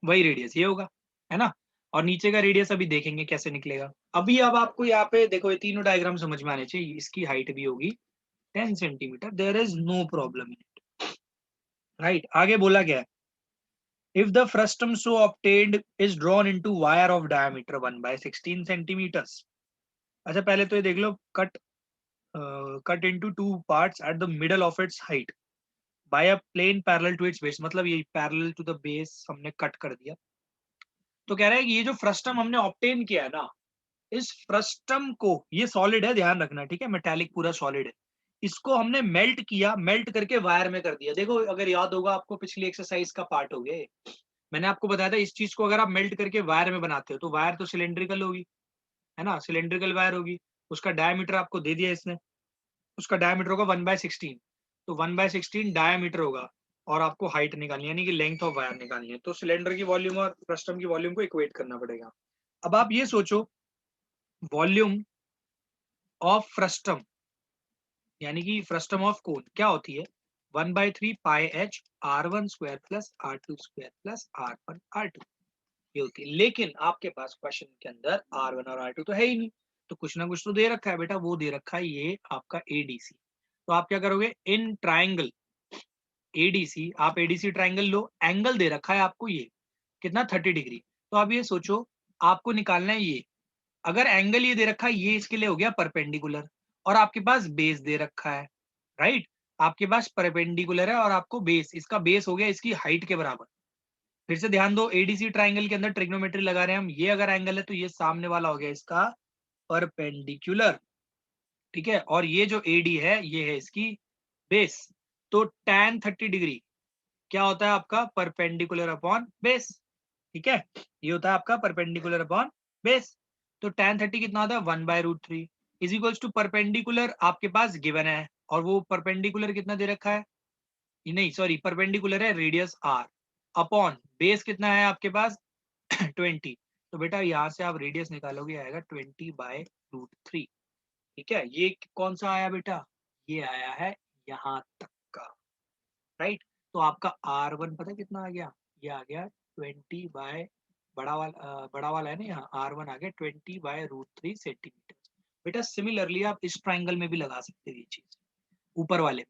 वही रेडियस ये होगा, है ना। और नीचे का रेडियस अभी देखेंगे कैसे निकलेगा। अभी अब आपको यहाँ पे देखो, ये तीनों डायग्राम समझ में आने चाहिए। इसकी हाइट भी होगी 10 centimetre, there is no problem in it, right. आगे बोला गया है, if the frustum so obtained is drawn into wire of diameter 1/16 centimeters। अच्छा पहले तो ये देख लो, cut into two parts at the middle of its height by a plane parallel to its base, मतलब ये parallel to the base हमने cut कर दिया। तो कह रहा है कि ये जो फ्रस्टम हमने ऑब्टेन किया है ना, इस फ्रस्टम को, ये सॉलिड है ध्यान रखना, ठीक है, मेटालिक पूरा सॉलिड है, इसको हमने मेल्ट किया, मेल्ट करके वायर में कर दिया। देखो अगर याद होगा आपको, पिछली एक्सरसाइज का पार्ट हो गए, मैंने आपको बताया था इस चीज को अगर आप मेल्ट करके वायर में बनाते हो, तो वायर तो सिलेंड्रिकल होगी, है ना, सिलेंड्रिकल वायर होगी। उसका डायमीटर आपको दे दिया इसने, उसका डायमीटर होगा 1/16, तो 1/16 डायमीटर होगा, और आपको हाइट निकालनी है, यानी कि लेंथ ऑफ वायर निकालनी है। तो सिलेंडर की वॉल्यूम और फ्रस्टम की वॉल्यूम को इक्वेट करना पड़ेगा। अब आप ये सोचो, वॉल्यूम ऑफ फ्रस्टम, यानी कि फ्रस्टम ऑफ कोन क्या होती है, 1/3 pi h R1 square plus R2 square plus R1 R2, ये होती है। लेकिन आपके पास क्वेश्चन के अंदर R1 और R2 तो है ही नहीं, तो कुछ ना कुछ तो दे रखा है बेटा, वो दे रखा है ये आपका ADC। तो आप क्या करोगे, इन ट्राइंगल ADC, आप ADC ट्राइंगल लो, एंगल दे रखा है आपको ये कितना, 30 डिग्री। तो आप ये सोचो, आपको निकालना है ये, अगर एंगल ये दे रखा है, ये इसके लिए हो गया परपेंडिकुलर, और आपके पास बेस दे रखा है, राइट। आपके पास परपेंडिकुलर है और आपको बेस, इसका बेस हो गया इसकी हाइट के बराबर। फिर से ध्यान दो, एडीसी ट्राइंगल के अंदर ट्रिग्नोमेट्री लगा रहे हैं हम, ये अगर एंगल है तो ये सामने वाला हो गया इसका परपेंडिकुलर, ठीक है, और ये जो एडी है ये है इसकी बेस। तो tan 30 डिग्री क्या होता है आपका, परपेंडिकुलर अपॉन बेस, ठीक है, ये होता है आपका परपेंडिकुलर अपॉन बेस। तो tan 30 कितना होता है, 1/√3 इज इक्वल्स टू परपेंडिकुलर आपके पास गिवन है, और वो परपेंडिकुलर कितना दे रखा है, नहीं सॉरी, परपेंडिकुलर है रेडियस r, अपॉन बेस कितना है आपके पास 20। तो बेटा यहाँ से आप रेडियस निकालोगे, आएगा 20/√3, ठीक है। ये कौन सा आया बेटा, ये आया है यहाँ तक का, राइट। तो आपका R1 पता है कितना आ गया, ये आ गया 20 बाय बड़ा वाला है ना, यहाँ R1 आ गया 20/√3 सेंटीमीटर। बेटा सिमिलरली आप इस ट्राइंगल में भी लगा सकते हो ये चीज, ऊपर वाले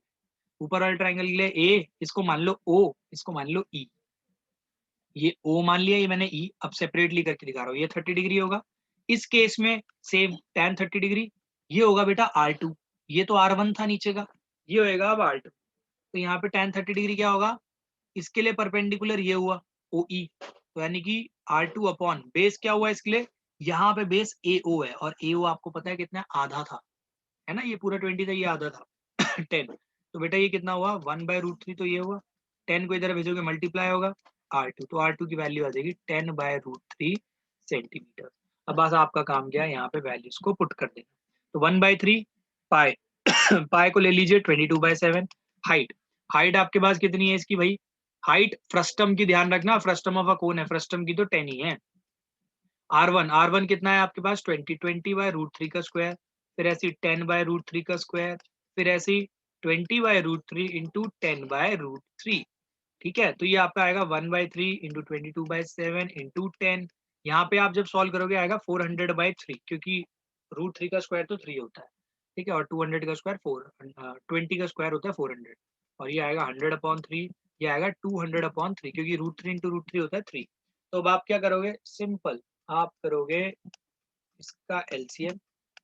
ट्राइंगल के लिए ए, इसको मान लो O, इसको मान लो E। ये O मान लिया, ये मैंने E, अब सेपरेटली करके दिखा रहा हूँ। ये 30 डिग्री होगा, इस केस में सेम tan 30 डिग्री, ये होगा बेटा R2, ये तो R1 था नीचे का, ये होएगा अब R2। तो यहाँ पे tan 30 डिग्री क्या होगा, इसके लिए परपेंडिकुलर ये हुआ OE, तो यानी कि R2 अपॉन बेस क्या हुआ इसके लिए, यहाँ पे बेस AO है, और AO आपको पता है कितना आधा था, है ना, ये पूरा 20 था, ये आधा था 10। तो बेटा ये कितना हुआ 1/√3, तो ये हुआ 10 को इधर भेजोगे मल्टीप्लाई होगा R2, तो R2 की वैल्यू आ जाएगी 10/√3 सेंटीमीटर। अब बस आपका काम क्या है, यहाँ पे वैल्यूज को पुट कर देना। तो 1/3 पाई पाई को ले लीजिए 22/7। हाइट, हाइट आपके पास कितनी है इसकी भाई, हाइट फ्रस्टम की ध्यान रखना, फ्रस्टम ऑफ अ कोन है, फ्रस्टम की तो 10 ही है। R1 कितना है आपके पास 20/√3 का स्क्वायर, फिर ऐसी 10/√3 का स्क्वायर, फिर ऐसी 20/√3 इंटू 10/√3। ठीक है, तो ये आपका आएगा 1/3 इंटू 22/7 इंटू 10। यहाँ पे आप जब सॉल्व करोगे आएगा 400/3, क्योंकि √3 का स्क्वायर तो 3 होता है, ठीक है, और 200 का स्क्वायर 20 का स्क्वायर होता है 400, और ये आएगा 100/3, ये आएगा 200/3, क्योंकि √3 इंटू √3 होता है 3। तो अब आप क्या करोगे, सिंपल आप करोगे इसका एलसीएम।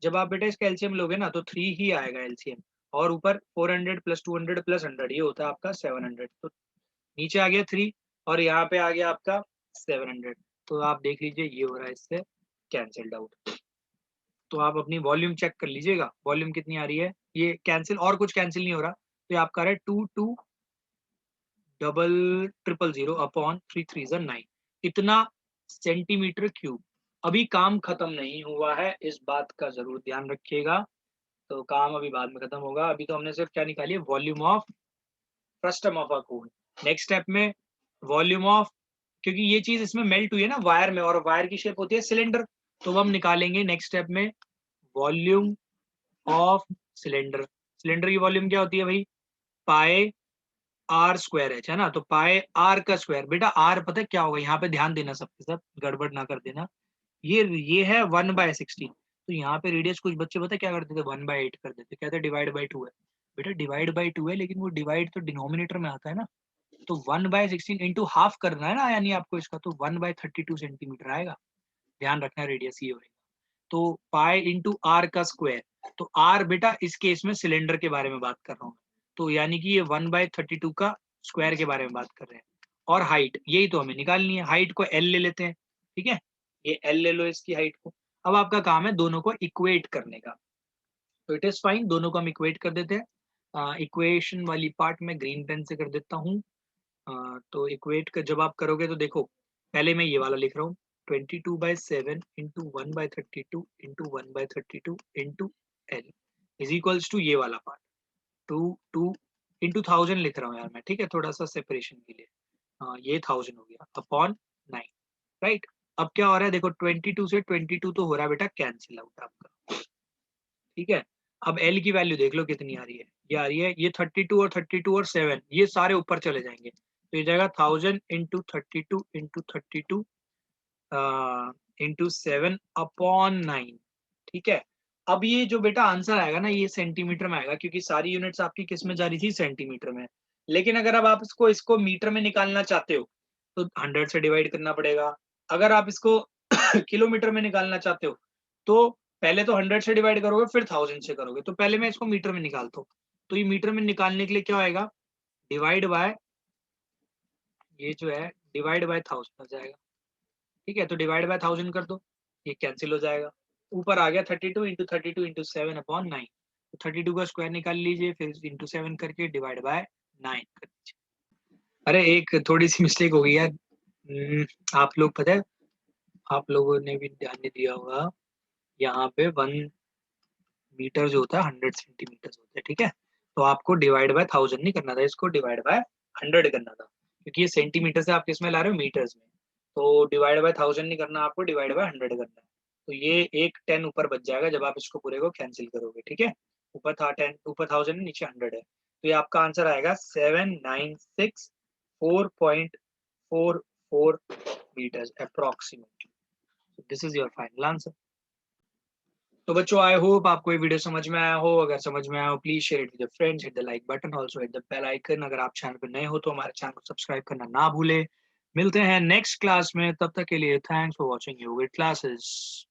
जब आप बेटा इसका एलसीएम लोगे ना तो 3 ही आएगा एलसीएम, और ऊपर 400 प्लस 200 प्लस 100, ये होता है आपका 700। तो नीचे आ गया 3, और यहाँ पे आ गया आपका 700। तो आप देख लीजिए ये हो रहा है इससे कैंसल्ड आउट। तो आप अपनी वॉल्यूम चेक कर लीजिएगा, वॉल्यूम कितनी आ रही है, ये कैंसिल, और कुछ कैंसिल नहीं हो रहा, तो ये आपका आ रहा है 220000 अपॉन 3 3 9, इतना सेंटीमीटर क्यूब। अभी काम खत्म नहीं हुआ है, इस बात का जरूर ध्यान रखिएगा। तो काम अभी बाद में खत्म होगा, अभी तो हमने सिर्फ क्या निकाली है, volume of frustum of a cone. Next step में वॉल्यूम ऑफ, क्योंकि ये चीज इसमें मेल्ट हुई है ना वायर में, और वायर की शेप होती है सिलेंडर, तो हम निकालेंगे नेक्स्ट स्टेप में वॉल्यूम ऑफ सिलेंडर। सिलेंडर की वॉल्यूम क्या होती है भाई, पाए आर स्क्वायर एच, है ना, तो पाए आर का स्क्वायर। बेटा आर पता है क्या होगा, यहाँ पे ध्यान देना, सबके सब गड़बड़ ना कर देना। ये है 1/16, तो यहाँ पे रेडियस कुछ बच्चे पता है क्या करते थे, 1/8 कर देते, कहते डिवाइड/2 है। बेटा डिवाइड/2 है, लेकिन वो डिवाइड तो डिनोमिनेटर में आता है ना, तो 1/16 इंटू हाफ करना है ना, यानी आपको इसका तो 1/32 सेंटीमीटर आएगा। ध्यान रखना रेडियस ये होगा। तो पाई इंटू आर का स्क्वायर, तो आर बेटा इस केस में सिलेंडर के बारे में बात कर रहा हूँ, तो यानी कि ये 1/32 का स्क्वायर के बारे में बात कर रहे हैं। और हाइट यही तो हमें निकालनी है, हाइट को एल ले लेते हैं, ठीक है, ये एल ले लो इसकी हाइट को। अब आपका काम है दोनों को इक्वेट करने का, तो इट इज फाइन, दोनों को हम इक्वेट कर देते हैं। इक्वेशन वाली पार्ट में ग्रीन पेन से कर देता हूँ। तो इक्वेट का जब आप करोगे तो देखो, पहले मैं ये वाला लिख रहा हूँ 22/7 into 1/32 into 1/32 into L is equals to ये वाला पार्ट 2 इंटू 1000 लिख रहा हूँ यार मैं, ठीक है, थोड़ा सा सेपरेशन के लिए। ये 1000 हो गया अपॉन 9, राइट। अब क्या हो रहा है देखो, 22 से 22 तो हो रहा है बेटा कैंसिल आउट आपका, ठीक है। अब एल की वैल्यू देख लो कितनी आ रही है, ये आ रही है, ये 32 और 7 ये सारे ऊपर चले जाएंगे, तो ये जाएगा 1000 इंटू 32 इंटू 32 इंटू 7 अपॉन 9, ठीक है। अब ये जो बेटा आंसर आएगा ना, ये सेंटीमीटर में आएगा, क्योंकि सारी यूनिट्स आपकी किस में जा रही थी, सेंटीमीटर में। लेकिन अगर अब आप इसको मीटर में निकालना चाहते हो तो 100 से डिवाइड करना पड़ेगा। अगर आप इसको किलोमीटर में निकालना चाहते हो तो पहले तो 100 से डिवाइड करोगे, फिर 1000 से करोगे, तो पहले मैं इसको मीटर में निकालता हूँ। तो ये मीटर में निकालने के लिए क्या आएगा, डिवाइड बाय, ये जो है डिवाइड बाय 1000 हो जाएगा, ठीक है। तो डिवाइड बाय 1000 कर दो, ये कैंसिल हो जाएगा। ऊपर आ गया 32 इंटू 32 इंटू 7 अपॉन 9, तो 32 का स्क्वायर निकाल लीजिए, फिर इंटू 7 करके डिवाइड बाय 9 कर दीजिए। अरे एक थोड़ी सी मिस्टेक हो गई यार, आप लोग पता है, आप लोगों ने भी ध्यान नहीं दिया होगा, यहाँ पे 1 मीटर जो होता है 100 सेंटीमीटर होता है, ठीक है। तो आपको डिवाइड बाय 1000 नहीं करना था, इसको डिवाइड बाय 100 करना था, क्योंकि ये सेंटीमीटर से आप किसमें ला रहे हो, मीटर्स में। तो डिवाइड बाय 1000 नहीं करना, आपको डिवाइड बाय 100 करना है। तो ये एक 10 ऊपर बच जाएगा जब आप इसको पूरे को कैंसिल करोगे, ठीक है। ऊपर था 10, ऊपर 1000 है, नीचे 100 है, तो ये आपका आंसर आएगा 7964.44 meters approximately. So this is your final answer. तो बच्चों आई होप आपको ये वीडियो समझ में आया हो। अगर समझ में आया हो please share it with your friends, hit the like button, also hit the bell icon. अगर आप चैनल पे नए हो तो हमारे चैनल को सब्सक्राइब करना ना भूले। मिलते हैं नेक्स्ट क्लास में, तब तक के लिए thanks for watching your classes.